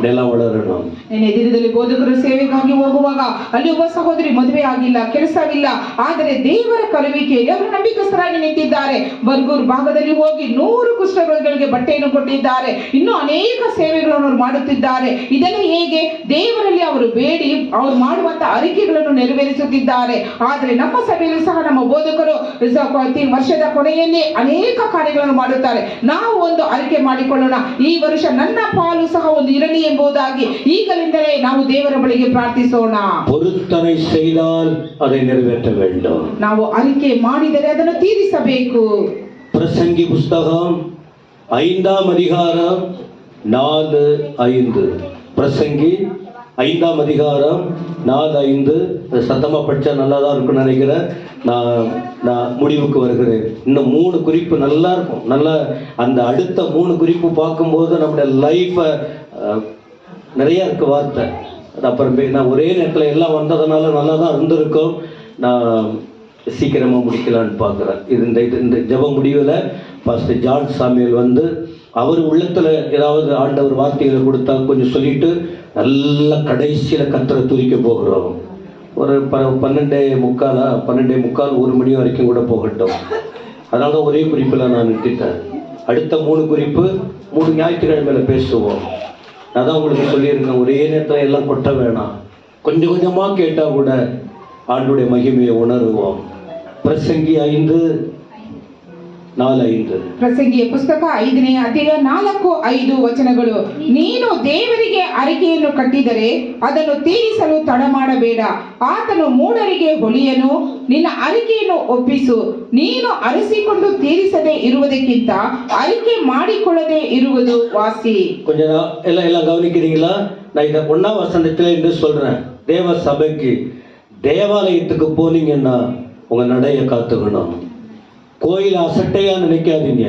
ನೆಲ ಒಳರணும். ಎದುರಿನಲ್ಲಿ ಬೋಧಕರು ಸೇವೆಗಾಗಿ ಹೋಗುವಾಗ ಅಲ್ಲಿ ಒಬ್ಬ ಸಹೋದರಿ ಮದುವೆ ಆಗಿಲ್ಲ, ಕೆಲಸವಿಲ್ಲ, ಆದರೆ ದೇವರ ಕರುವಿಕೆಯಲ್ಲಿ ಅವರು ನಂಬಿಕಸ್ಥರಾಗಿ ನಿಂತಿದ್ದಾರೆ. ಬರ್ಗೂರ್ ಭಾಗದಲ್ಲಿ ಹೋಗಿ 100 ಕುಷ್ಠರೋಗಿಗಳಿಗೆ ಬಟ್ಟೆಯನ್ನು ಕೊಟ್ಟಿದ್ದಾರೆ. ಇನ್ನೂ ಅನೇಕ ಸೇವೆಗಳನ್ನು ಅವರು ಮಾಡುತ್ತಿದ್ದಾರೆ. ಇದೆಲ್ಲ ಹೇಗೆ? ದೇವರಲ್ಲಿ ಅವರು ಬೇಡಿ ಅವರು ಮಾಡುವಂತ ಅರಿಕೆಗಳನ್ನು ನೆರವೇರಿಸುತ್ತಿದ್ದಾರೆ. ಆದರೆ ನಮ್ಮ ಸಭೆಯಲ್ಲಿ ಸಹ ನಮ್ಮ ಬೋಧಕರು ವರ್ಷದ ಕೊನೆಯಲ್ಲಿ ಅನೇಕ ಕಾರ್ಯಗಳನ್ನು ಮಾಡುತ್ತಾರೆ. ನಾವು ಒಂದು ಅರಿಕೆ ಮಾಡಿಕೊಳ್ಳೋಣ, ಈ ವರ್ಷ ನನ್ನ ಪಾಲು ಸಹ ಒಂದು ಇರಲಿ ಎಂಬುದಾಗಿ ಈಗಲಿಂದಲೇ ನಾವು ದೇವರ ಬಳಿಗೆ ಪ್ರಾರ್ಥಿಸೋಣ. பொருத்தனை செய்தால் அதை நிறைவேற்ற வேண்டும். ನಾವು ಅರಿಕೆ ಮಾಡಿದರೆ ಅದನ್ನು ತೀರಿಸಬೇಕು. பிரசங்கி புஸ்தகம் 5ஆம் அதிகாரம் 4-5. பிரசங்கி 5ஆம் அதிகாரம் 4-5. சத்தமா படிச்சா நல்லா தான் இருக்கும்னு நினைக்கிறேன். நான் முடிவுக்கு வருகிறேன். இன்னும் 3 குறிப்பு நல்லா இருக்கும். நல்லா அந்த அடுத்த 3 குறிப்பு பார்க்கும்போது நம்முடைய லைஃப்பை நிறைய இருக்கு வார்த்தை. அது அப்புறம் நான் ஒரே நேரத்தில் எல்லாம் வந்ததுனால நல்லா தான் இருந்திருக்கும். நான் சீக்கிரமாக முடிக்கலான்னு பார்க்குறேன். இந்த ஜப முடிவில் பாஸ்டர் ஜான் சாமியல் வந்து அவர் உள்ளத்தில் ஏதாவது ஆண்டவர் வார்த்தைகளை கொடுத்தா கொஞ்சம் சொல்லிட்டு நல்லா கடைசியில் கர்த்தரை துதிக்க போகிறோம். ஒரு 12:45 1 மணி வரைக்கும் கூட போகட்டும். அதனால தான் ஒரே குறிப்பில் நான் நிறுத்திட்டேன். அடுத்த 3 குறிப்பு 3 ஞாயிற்றுக்கிழமையில் பேசுவோம். அதான் உங்களுக்கு சொல்லியிருக்கேன், ஒரே நேரத்தில் எல்லாம் கொட்ட வேணாம், கொஞ்சம் கொஞ்சமாக கேட்டால் கூட ஆண்டுடைய மகிமையை உணருவோம். பிரசங்கி 5:4-5. ಪ್ರಸಂಗಿಯ ಪುಸ್ತಕ 5ನೇ ಅಧ್ಯಾಯ 4-5 ವಚನಗಳು. ನೀನು ದೇವರಿಗೆ ಅರಿಕೆಯನ್ನು ಕಟ್ಟಿದರೆ ಅದನ್ನು ತೀರಿಸಲು ತಡ ಮಾಡಬೇಡ. ಆತನು ಮೂಢರಿಗೆ ಹೊಲಿಯನು. ನಿನ್ನ ಅರಿಕೆಯನ್ನು ಒಪ್ಪಿಸು. ನೀನು ಅರಸಿಕೊಂಡು ತೀರಿಸದೆ ಇರುವುದಕ್ಕಿಂತ ಅರಿಕೆ ಮಾಡಿಕೊಳ್ಳದೆ ಇರುವುದು ವಾಸಿ. கொஞ்சம் எல்லாம் கவனிக்கிறீங்களா? நான் இதை 1ஆம் வசனத்தில் என்று சொல்றேன். தேவ சபைக்கு தேவாலயத்துக்கு போனீங்கன்னா உங்க நடையை காத்துக்கணும். கோயில் அசட்டையா நினைக்காதீங்க.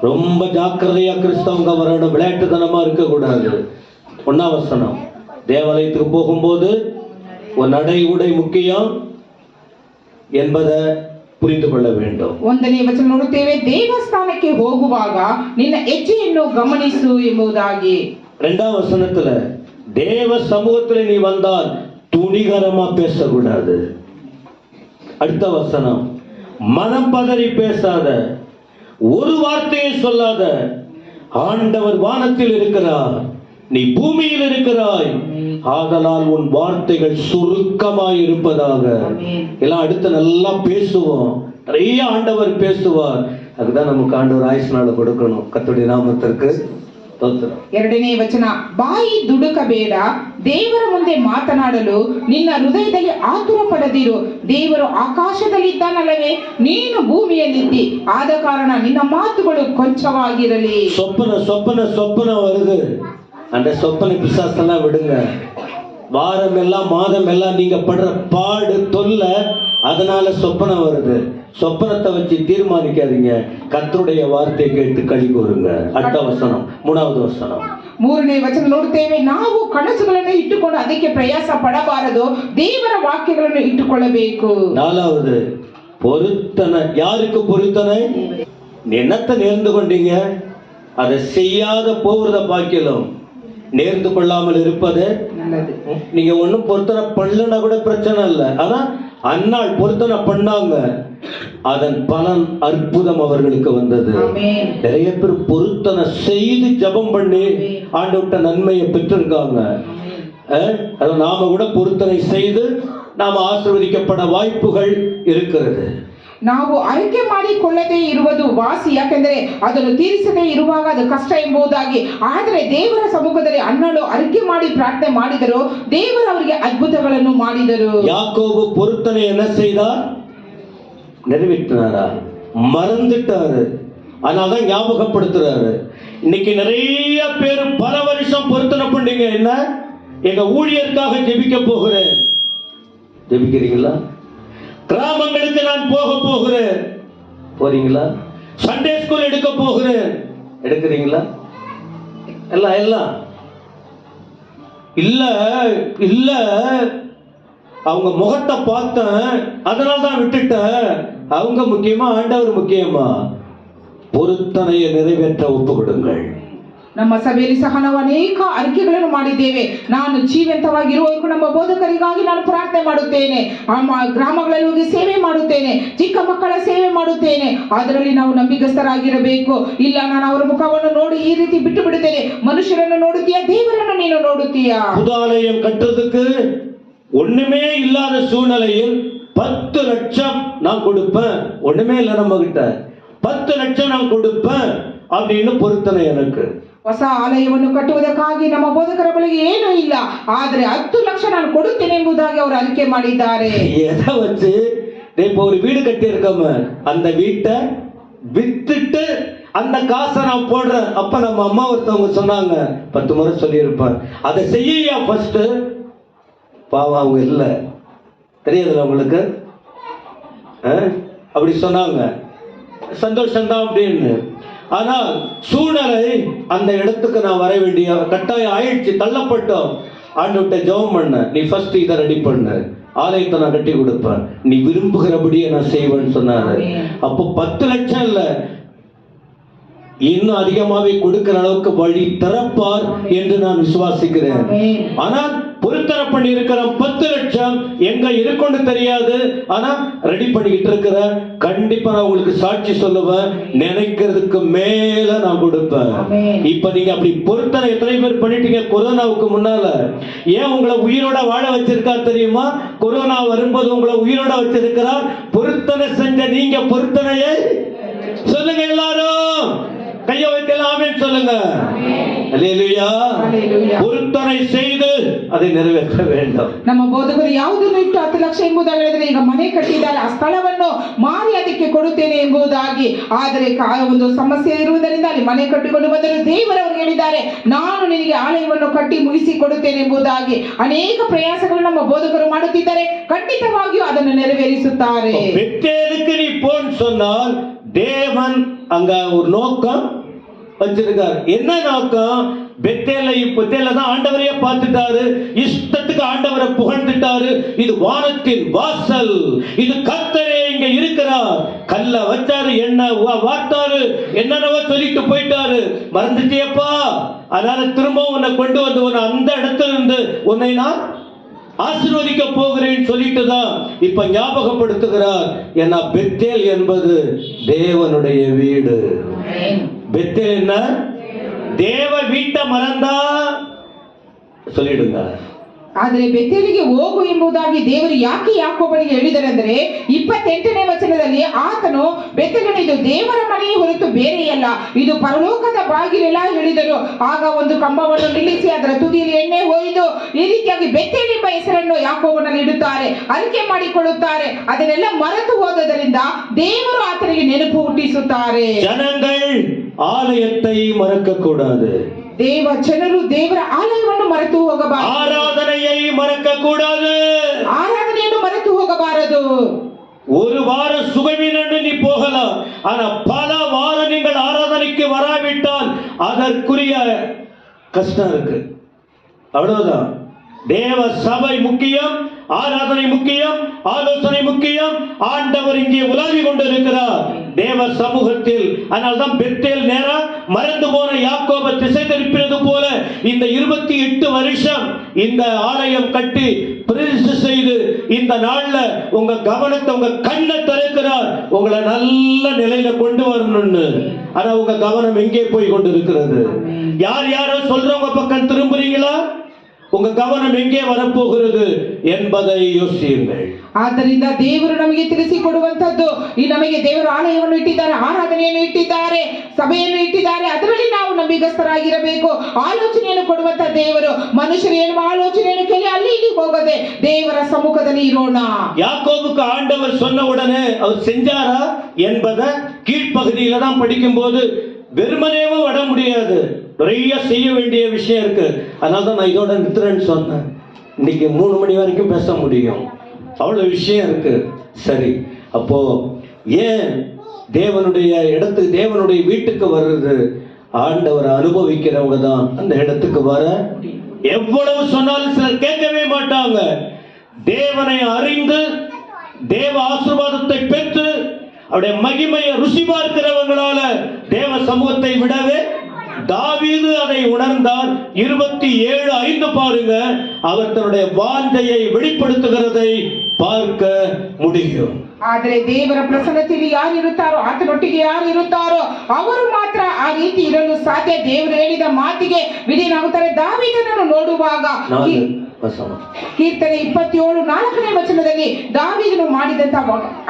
ரொம்ப ஜாக்கிரதையா கிறிஸ்தவங்க வரணும். விளையாட்டுத்தனமா இருக்கக்கூடாது. 1ஆம் வசனம், தேவாலயத்துக்கு போகும்போது ஒரு நடை உடை முக்கியம் என்பதை புரிந்து கொள்ள வேண்டும். 1ನೇ ವಚನ ನೋಡುತ್ತೇವೆ, ದೇವಸ್ಥಾನಕ್ಕೆ ಹೋಗುವಾಗ ನಿನ್ನ ಹೆಜ್ಜೆಯನ್ನು ಗಮನಿಸು ಎಂಬುದಾಗಿ. 2ஆம் வசனத்துல தேவ சமூகத்தில் நீ வந்தால் துணிகரமா பேசக்கூடாது. அடுத்த வசனம், மனம் பதறி பேசாத, ஒரு வார்த்தையை சொல்லாத. ஆண்டவர் வானத்தில் இருக்கிறார், நீ பூமியில் இருக்கிறாய், ஆதலால் உன் வார்த்தைகள் சுருக்கமாய் இருப்பதாக. எல்லாம் அடுத்து நல்லா பேசுவோம், நிறைய ஆண்டவர் பேசுவார். அதுதான் நமக்கு ஆண்டவர் ஆயுசு நாள் கொடுக்கணும். கர்த்தருடைய ನಾಮத்திற்கு ಸ್ತೋತ್ರ. 2ನೇ ವಚನ, ಬಾಯಿ ದುಡುಕಬೇಡ, ದೇವರ ಮುಂದೆ ಮಾತನಾಡಲು ನಿನ್ನ ಹೃದಯದಲ್ಲಿ ಆತುರ ಪಡದಿರು. ದೇವರು ಆಕಾಶದಲ್ಲಿದ್ದಾನಲ್ಲವೇ, ನೀನು ಭೂಮಿಯಲ್ಲಿದ್ದಿ, ಆದ ಕಾರಣ ನಿನ್ನ ಮಾತುಗಳು ಕೊಂಚವಾಗಿರಲಿ. சொப்பன வருது, அந்த சொப்பனை பிசாசெல்லாம் விடுங்க. வாரம் எல்லாம் மாதம் எல்லாம் நீங்க படுற பாடு தொல்லை, அதனால சொப்பனை வருது. சொப்பனத்தை வச்சு தீர்மானிக்காதீங்க. கர்த்தருடைய வார்த்தை கேட்டு களி கூறுங்க. அடுத்த வசனம், 3வது வசனம். 3ನೇ ವಚನ ನೋಡುತ್ತೇವೆ, ನಾವು ಕನಸುಗಳನ್ನು ಇಟ್ಟುಕೊಂಡು ಅದಕ್ಕೆ ಪ್ರಯಾಸ ಪಡಬಾರದು, ದೇವರ ವಾಕ್ಯಗಳನ್ನು ಇಟ್ಟುಕೊಳ್ಳಬೇಕು. 4வது பொருத்தனை. யாருக்கு பொருத்தனை? என்னத்தை நேர்ந்து கொண்டீங்க, அதை செய்யாத போகிறத பாக்கிலும் நேர்ந்து கொள்ளாமல் இருப்பது நல்லது. நீங்க ஒன்னும் பொருத்தனை பண்ணலன்னா கூட பிரச்சனை இல்லை. ஆனா அந்நாள் பொருத்தனை பண்ணாங்க, அதன் பலன் அற்புதம் அவர்களுக்கு வந்தது. நிறைய பேர் பொருத்தனை செய்து ஜெபம் பண்ணி ஆண்டவர்ட்ட நன்மையை பெற்றிருக்காங்க. அது நாம கூட பொருத்தனை செய்து நாம ஆசீர்வதிக்கப்பட வாய்ப்புகள் இருக்கிறது. ನಾವು ಅರಿಕೆ ಮಾಡಿಕೊಳ್ಳದೆ ಇರುವುದು ವಾಸಿ, ಯಾಕೆಂದರೆ ಅದನ್ನು ತೀರಿಸದೇ ಇರುವಾಗ ಅದು ಕಷ್ಟ ಎಂಬುದಾಗಿ. ಆದರೆ ದೇವರ ಸಮ್ಮುಖದಲ್ಲಿ ಅಣ್ಣಳು ಅರಿಕೆ ಮಾಡಿ ಪ್ರಾರ್ಥನೆ ಮಾಡಿದರು, ದೇವರು ಅವರಿಗೆ ಅದ್ಭುತಗಳನ್ನು ಮಾಡಿದರು. யாக்கோபு பொருத்தனை என்ன செய்தார்? நிறைவேற்றினாரா? மறந்துட்டாரு. அதனாலதான் ஞாபகப்படுத்துறாரு. இன்னைக்கு நிறைய பேர் பல வருஷம் பொருத்தனை பண்ணீங்க, என்ன எங்க ஊழியருக்காக ஜெபிக்க போகிறேன். ஜெபிக்கிறீங்களா? கிராமங்களுக்கு நான் போகிறேன், போறீங்களா? சண்டே ஸ்கூல் எடுக்க போகிறேன், எடுக்கிறீங்களா? எல்லாம் இல்ல அவங்க முகத்தை பார்த்தேன், அதனால தான் விட்டுட்டேன். அவங்க முக்கியமா, ஆண்டவர் முக்கியமா? பொருத்தனையை நிறைவேற்ற ஒப்பு கொடுங்கள். ನಮ್ಮ ಸಭೆಯಲ್ಲಿ ಸಹ ನಾವು ಅನೇಕ ಅರಿಕೆಗಳನ್ನು ಮಾಡಿದ್ದೇವೆ. ನಾನು ಜೀವಂತವಾಗಿರುವವರೆಗೂ ನಮ್ಮ ಬೋಧಕರಿಗಾಗಿ ನಾನು ಪ್ರಾರ್ಥನೆ ಮಾಡುತ್ತೇನೆ, ಗ್ರಾಮಗಳಲ್ಲಿ ಹೋಗಿ ಸೇವೆ ಮಾಡುತ್ತೇನೆ, ಚಿಕ್ಕ ಮಕ್ಕಳ ಸೇವೆ ಮಾಡುತ್ತೇನೆ. ಅದರಲ್ಲಿ ನಾವು ನಂಬಿಗಸ್ತರಾಗಿರಬೇಕು. ಇಲ್ಲ ನಾನು ಅವರ ಮುಖವನ್ನು ನೋಡಿ ಈ ರೀತಿ ಬಿಟ್ಟು ಬಿಡುತ್ತೇನೆ. ಮನುಷ್ಯರನ್ನು ನೋಡುತ್ತೀಯಾ, ದೇವರನ್ನು ನೀನು ನೋಡುತ್ತೀಯಾ? புதாலயம் கட்டுறதுக்கு ஒண்ணுமே இல்லாத சூழ்நிலையில் 10 லட்சம் நான் கொடுப்பேன். ஒண்ணுமே இல்லை நம்ம கிட்ட, 10 லட்சம் நான் கொடுப்பேன் அப்படின்னு பொருத்தனை எனக்கு. ಹೊಸ ಆಲಯವನ್ನು ಕಟ್ಟುವುದಕ್ಕಾಗಿ ನಮ್ಮ ಬೋಧಕರ ಬಳಿಗೆ ಏನೂ ಇಲ್ಲ, ಆದರೆ 10 ಲಕ್ಷ ನಾನು ಕೊಡುತ್ತೇನೆ ಎಂಬುದಾಗಿ ಅವರು ಅರಿಕೆ ಮಾಡಿದ್ದಾರೆ. எதை வச்சு? இப்போ ஒரு வீடு கட்டி இருக்கோம், அந்த வீட்டை வித்துட்டு அந்த காசை நான் போடுறேன். அப்ப நம்ம அம்மா ஒருத்தவங்க சொன்னாங்க, 10 முறை சொல்லியிருப்பேன், அதை செய்யா ஃபர்ஸ்ட். பாவம் அவங்க இல்லை, தெரியாதுல்ல உங்களுக்கு? அப்படி சொன்னாங்க, சந்தோஷம்தான் அப்படின்னு. ஆனால் சூழ்நிலை அந்த இடத்துக்கு நான் வர வேண்டிய கட்டாயம் ஆயிடுச்சு, தள்ளப்பட்டோம். ஆண்டவர்ட்ட ஜெபம் பண்ண, நீ ஃபர்ஸ்ட் இதை ரெடி பண்ணு, ஆலயத்தை நான் கட்டி கொடுப்பேன், நீ விரும்புகிறபடியே நான் செய்வேன்னு சொன்னாரு. அப்போ 10 லட்சம் இல்ல, இன்னும் அதிகமாவே கொடுக்கிற அளவுக்கு வழி திறப்பார் என்று நான் விசுவாசிக்கிறேன். ஆனால் பொருத்தனை பண்ணி இருக்கிற 10 லட்சம் எங்க இருக்குன்னு தெரியாது, ஆனா ரெடி பண்ணிக்கிட்டு இருக்கிற. கண்டிப்பா நான் உங்களுக்கு சாட்சி சொல்லுவேன், நினைக்கிறதுக்கு மேல நான் கொடுப்பேன். இப்ப நீங்க அப்படி பொருத்தனை எத்தனை பேர் பண்ணிட்டீங்க? கொரோனாவுக்கு முன்னால ஏன் உங்களை உயிரோட வாழ வச்சிருக்கார் தெரியுமா? கொரோனா வரும்போது உங்களை உயிரோட வச்சிருக்கிறார். பொருத்தனை செஞ்ச நீங்க பொருத்தனையை சொல்லுங்க, எல்லாரும் கையை வைக்கலாம், ஆமென் சொல்லுங்க. அல்லேலூயா. பொருத்தனை செய்து அதை நிறைவேற்ற வேண்டும். ನಮ್ಮ ಬೋಧಕರು ಯಾವುದನ್ನು ಇಟ್ಟು 10 ಲಕ್ಷ ಎಂಬುದಾಗಿ ಹೇಳಿದ್ರೆ, ಈಗ ಮನೆ ಕಟ್ಟಿದ್ದಾರೆ, ಆ ಸ್ಥಳವನ್ನು ಮಾರಿ ಅದಕ್ಕೆ ಕೊಡುತ್ತೇನೆ ಎಂಬುದಾಗಿ. ಆದರೆ ಒಂದು ಸಮಸ್ಯೆ ಇರುವುದರಿಂದ ಅಲ್ಲಿ ಮನೆ ಕಟ್ಟಿಕೊಂಡು ಬಂದರು. ದೇವರವರು ಹೇಳಿದ್ದಾರೆ, ನಾನು ನಿನಗೆ ಆಲಯವನ್ನು ಕಟ್ಟಿ ಮುಗಿಸಿ ಕೊಡುತ್ತೇನೆ ಎಂಬುದಾಗಿ. ಅನೇಕ ಪ್ರಯಾಸಗಳು ನಮ್ಮ ಬೋಧಕರು ಮಾಡುತ್ತಿದ್ದಾರೆ, ಖಂಡಿತವಾಗಿಯೂ ಅದನ್ನು ನೆರವೇರಿಸುತ್ತಾರೆ. பெத்தேலுக்கு நீ போன்னு சொன்னால் தேவன் அங்க ஒரு நோக்கம் வச்சிருக்காரு. என்ன நோக்கம்? பெத்தேல தான் ஆண்டவரையே பார்த்துட்டாரு, இஷ்டத்துக்கு ஆண்டவரை புகழ்ந்துட்டாரு. இது வானத்தின் வாசல், இது கர்த்தரே இங்க இருக்கிறார். கல்ல வச்சாரு, என்ன வார்த்தாரு, என்னென்னவோ சொல்லிட்டு போயிட்டாரு. மறந்துட்டியப்பா, அதனால திரும்ப உன்னை கொண்டு வந்து உன்னை அந்த இடத்துல இருந்து உன்னை நான் ஆசீர்வதிக்க போகிறேன் சொல்லிட்டு தான் இப்ப ஞாபகப்படுத்துகிறார். ஏன்னா பெத்தேல் என்பது தேவனுடைய வீடு. பெத்தேல் என்ன? தேவ வீட்டை மறந்தா சொல்லிடுங்க. ಆದರೆ ಬೆತ್ತೇಲಿಗೆ ಹೋಗು ಎಂಬುದಾಗಿ ದೇವರು ಯಾಕೆ ಯಾಕೋಬನಿಗೆ ಹೇಳಿದರೆಂದರೆ 28ನೇ ವಚನದಲ್ಲಿ ಆತನು ಬೆತ್ತೇಲನು ಇದು ದೇವರ ಮನೆಯೇ ಹೊರತು ಬೇರೆಯಲ್ಲ, ಇದು ಪರಲೋಕದ ಬಾಗಿಲೆಲ್ಲ ಹೇಳಿದರು. ಆಗ ಒಂದು ಕಂಬವನ್ನು ನಿಲ್ಲಿಸಿ ಅದರ ತುದಿಯಲ್ಲಿ ಎಣ್ಣೆ ಹೊಯ್ದು ಈ ರೀತಿಯಾಗಿ ಬೆತ್ತೇಲ್ ಎಂಬ ಹೆಸರನ್ನು ಯಾಕೋಬನಲ್ಲಿ ಇಡುತ್ತಾರೆ, ಅರಿಕೆ ಮಾಡಿಕೊಳ್ಳುತ್ತಾರೆ. ಅದನ್ನೆಲ್ಲ ಮರೆತು ಹೋದದರಿಂದ ದೇವರು ಆತನಿಗೆ ನೆನಪು ಹುಟ್ಟಿಸುತ್ತಾರೆ. ಜನங்கள் ஆலயத்தை மறக்க கூடாது. ಜನರು ದೇವರ ಆಲಯವನ್ನು ಮರೆತು ಹೋಗಬಾರದು. ஆராதனையை மறக்க கூடாது. ಆರಾಧನೆಯನ್ನು ಮರೆತು ಹೋಗಬಾರದು. ஒரு வாரம் சுகவீனன்னு நீ போகலாம், ஆனா பல வாரம் நீங்கள் ஆராதனைக்கு வராவிட்டால் அதற்குரிய கஷ்டம் இருக்கு. அவ்வளவுதான். தேவ சபை முக்கியம், ஆராதனை முக்கியம், ஆலோசனை முக்கியம். ஆண்டவர் இங்கே உலாவி கொண்டிருக்கிறார் தேவ சமூகத்தில். அதனால்தான் பெத்தேல் நேரம் மறந்து போன யாக்கோபை திசை திருப்பினது போல இந்த 28 வருஷம் இந்த ஆலயம் கட்டி பிரதிஷ்டை செய்து இந்த நாள்ல உங்க கவனத்தை, உங்க கண்ணை திறக்கிறார், உங்களை நல்ல நிலையில கொண்டு வரணும்னு. ஆனா உங்க கவனம் எங்கே போய் கொண்டிருக்கிறது? யார் யாரோ சொல்றவங்க பக்கம் திரும்புறீங்களா? உங்க கவனம் எங்கே வரப்போகிறது என்பதை யோசியுங்கள். ಆದ್ದರಿಂದ ದೇವರು ನಮಗೆ ತಿಳಿಸಿಕೊಡುವಂತದ್ದು, ಈ ನಮಗೆ ದೇವರು ಆಲಯವನ್ನು ಇಟ್ಟಿದ್ದಾರೆ, ಆರಾಧನೆಯನ್ನು ಇಟ್ಟಿದ್ದಾರೆ, ಸಭೆಯನ್ನು ಇಟ್ಟಿದ್ದಾರೆ, ಅದರಲ್ಲಿ ನಾವು ನಂಬಿಗಸ್ತರಾಗಿರಬೇಕು. ಆಲೋಚನೆಯನ್ನು ಕೊಡುವಂತ ದೇವರು. ಮನುಷ್ಯರು ಏನು ಆಲೋಚನೆಯನ್ನು ಕೇಳಿ ಅಲ್ಲಿ ಇಲ್ಲಿ ಹೋಗದೆ ದೇವರ ಸಮ್ಮುಖದಲ್ಲಿ ಇರೋಣ. யாக்கோபுக்கு ஆண்டவர் சொன்ன உடனே அவர் செஞ்சாரா என்பதை கீழ்ப்பகுதியில தான் படிக்கும் போது வெறுமனேவும் விட முடியாது, நிறைய செய்ய வேண்டிய விஷயம் இருக்கு. அதனால தான் நான் இதோட நிறுத்துறேன்னு சொன்னேன். இன்னைக்கு 3 மணி வரைக்கும் பேச முடியும், அவ்வளவு விஷயம் இருக்கு. சரி, அப்போ ஏன் தேவனுடைய இடத்துக்கு, தேவனுடைய வீட்டுக்கு வர்றது? ஆண்டவரை அனுபவிக்கிறவங்க தான் அந்த இடத்துக்கு வர. எவ்வளவு சொன்னாலும் சிலர் கேட்கவே மாட்டாங்க. தேவனை அறிந்து தேவ ஆசீர்வாதத்தை பெற்று அவருடைய மகிமையை ருசி பார்க்கிறவங்களால தேவ சமூகத்தை விடவே. தாவீது அதை உணர்ந்தார். 27:5 பாருங்க, அவர் தன்னுடைய வாஞ்சையை வெளிப்படுத்துகிறதை பார்க்க முடியும். ಆದರೆ ದೇವರ ಪ್ರಸನ್ನತೆಯಲ್ಲಿ ಯಾರು ಇರುತ್ತಾರೋ, ಆತನೊಟ್ಟಿಗೆ ಯಾರು ಇರುತ್ತಾರೋ ಅವರು ಮಾತ್ರ ಆ ರೀತಿ ಇರಲು ಸಾಧ್ಯ. ದೇವರು ಹೇಳಿದ ಮಾತಿಗೆ ವಿಧೇಯನಾಗುತ್ತಾರೆ. ದಾವೀದನನ್ನು ನೋಡುವಾಗ ಕೀರ್ತನೆ 27:4ನೇ ವಚನದಲ್ಲಿ ದಾವೀದನು ಮಾಡಿದಂತ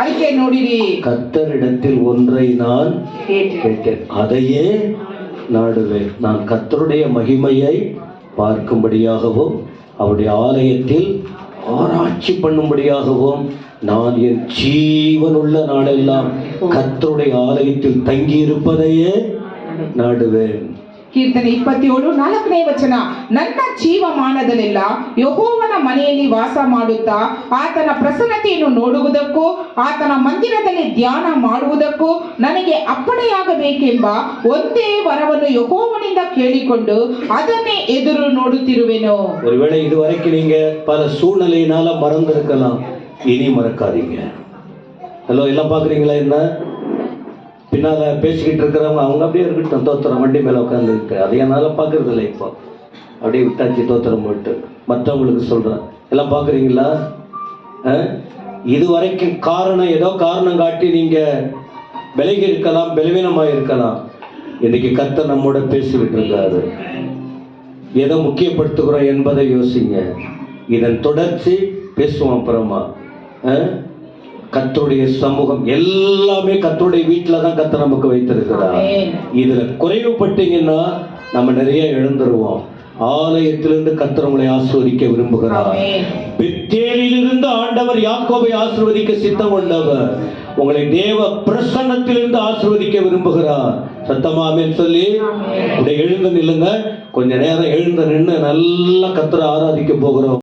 ಅರಿಕೆ ನೋಡಿರಿ. கர்த்தரிடத்தில் ஒன்றை நான் கேட்டேன், அதையே நாடுவேன். நான் கர்த்தருடைய மகிமையை பார்க்கும்படியாகவும் அவருடைய ஆலயத்தில் ஆராய்ச்சி பண்ணும்படியாகவும் நான் என் ஜீவனுள்ள நாளெல்லாம் கர்த்தருடைய ஆலயத்தில் தங்கி இருப்பதையே நாடுவேன். ಕೀರ್ತನೆ 27:4ನೇ ವಚನ, ನನ್ನ ಜೀವಮಾನದಲ್ಲೆಲ್ಲ ಯೆಹೋವನ ಮನೆಯಲ್ಲಿ ವಾಸ ಮಾಡುತ್ತಾ ಆತನ ಪ್ರಸನ್ನತೆಯನ್ನು ನೋಡುವುದಕ್ಕೂ ಆತನ ಮಂದಿರದಲ್ಲಿ ಧ್ಯಾನ ಮಾಡುವುದಕ್ಕೂ ನನಗೆ ಅಪ್ಪಣೆಯಾಗಬೇಕೆಂಬ ಒಂದೇ ವರವನ್ನು ಯೆಹೋವನಿಂದ ಕೇಳಿಕೊಂಡು ಅದನ್ನೇ ಎದುರು ನೋಡುತ್ತಿರುವೆನು. ஒருவேளை இதுவரைக்கும் நீங்க பல சூழ்நிலையினால மறந்திருக்கலாம், இனி மறக்காதீங்க. ஹலோ, எல்லாம் பாக்குறீங்களா? என்ன பின்னால பேசிக்கிட்டு இருக்கிறவங்க அவங்க அப்படியே இருக்கட்டும், தோத்திரம் வண்டி மேல உட்காந்துருக்கு, அதை என்னால பாக்குறது இல்லை. இப்போ அப்படியே விட்டாச்சு, தோத்திரம் போட்டு மற்றவங்களுக்கு சொல்றேன். எல்லாம் பாக்குறீங்களா? இது வரைக்கும் காரணம், ஏதோ காரணம் காட்டி நீங்க விலகி இருக்கலாம், பலவீனமா இருக்கலாம். இன்னைக்கு கர்த்தர் நம்மோட பேசிக்கிட்டு இருக்காரு. எதை முக்கியப்படுத்துகிறோம் என்பதை யோசிங்க. இதன் தொடர்ச்சி பேசுவோம் அப்புறமா. கர்த்தருடைய சமூகம் எல்லாமே கர்த்தருடைய வீட்டுல தான் கர்த்தர் நமக்கு வைத்திருக்கிறார். இதுல குறைவுபட்டீங்கன்னா நம்ம நிறைய இழந்துருவோம். ஆலயத்திலிருந்து கர்த்தர் உங்களை ஆசீர்வதிக்க விரும்புகிறார். பெத்தேலிலிருந்து ஆண்டவர் யாக்கோபை ஆசீர்வதிக்க சித்தம் கொண்டவர் உங்களை தேவ பிரசன்னத்திலிருந்து ஆசீர்வதிக்க விரும்புகிறார். சத்தமா ஆமென் சொல்லி எழுந்து நில்லுங்க. கொஞ்ச நேரம் எழுந்து நின்று நல்லா கர்த்தரை ஆராதிக்க போகிறோம்.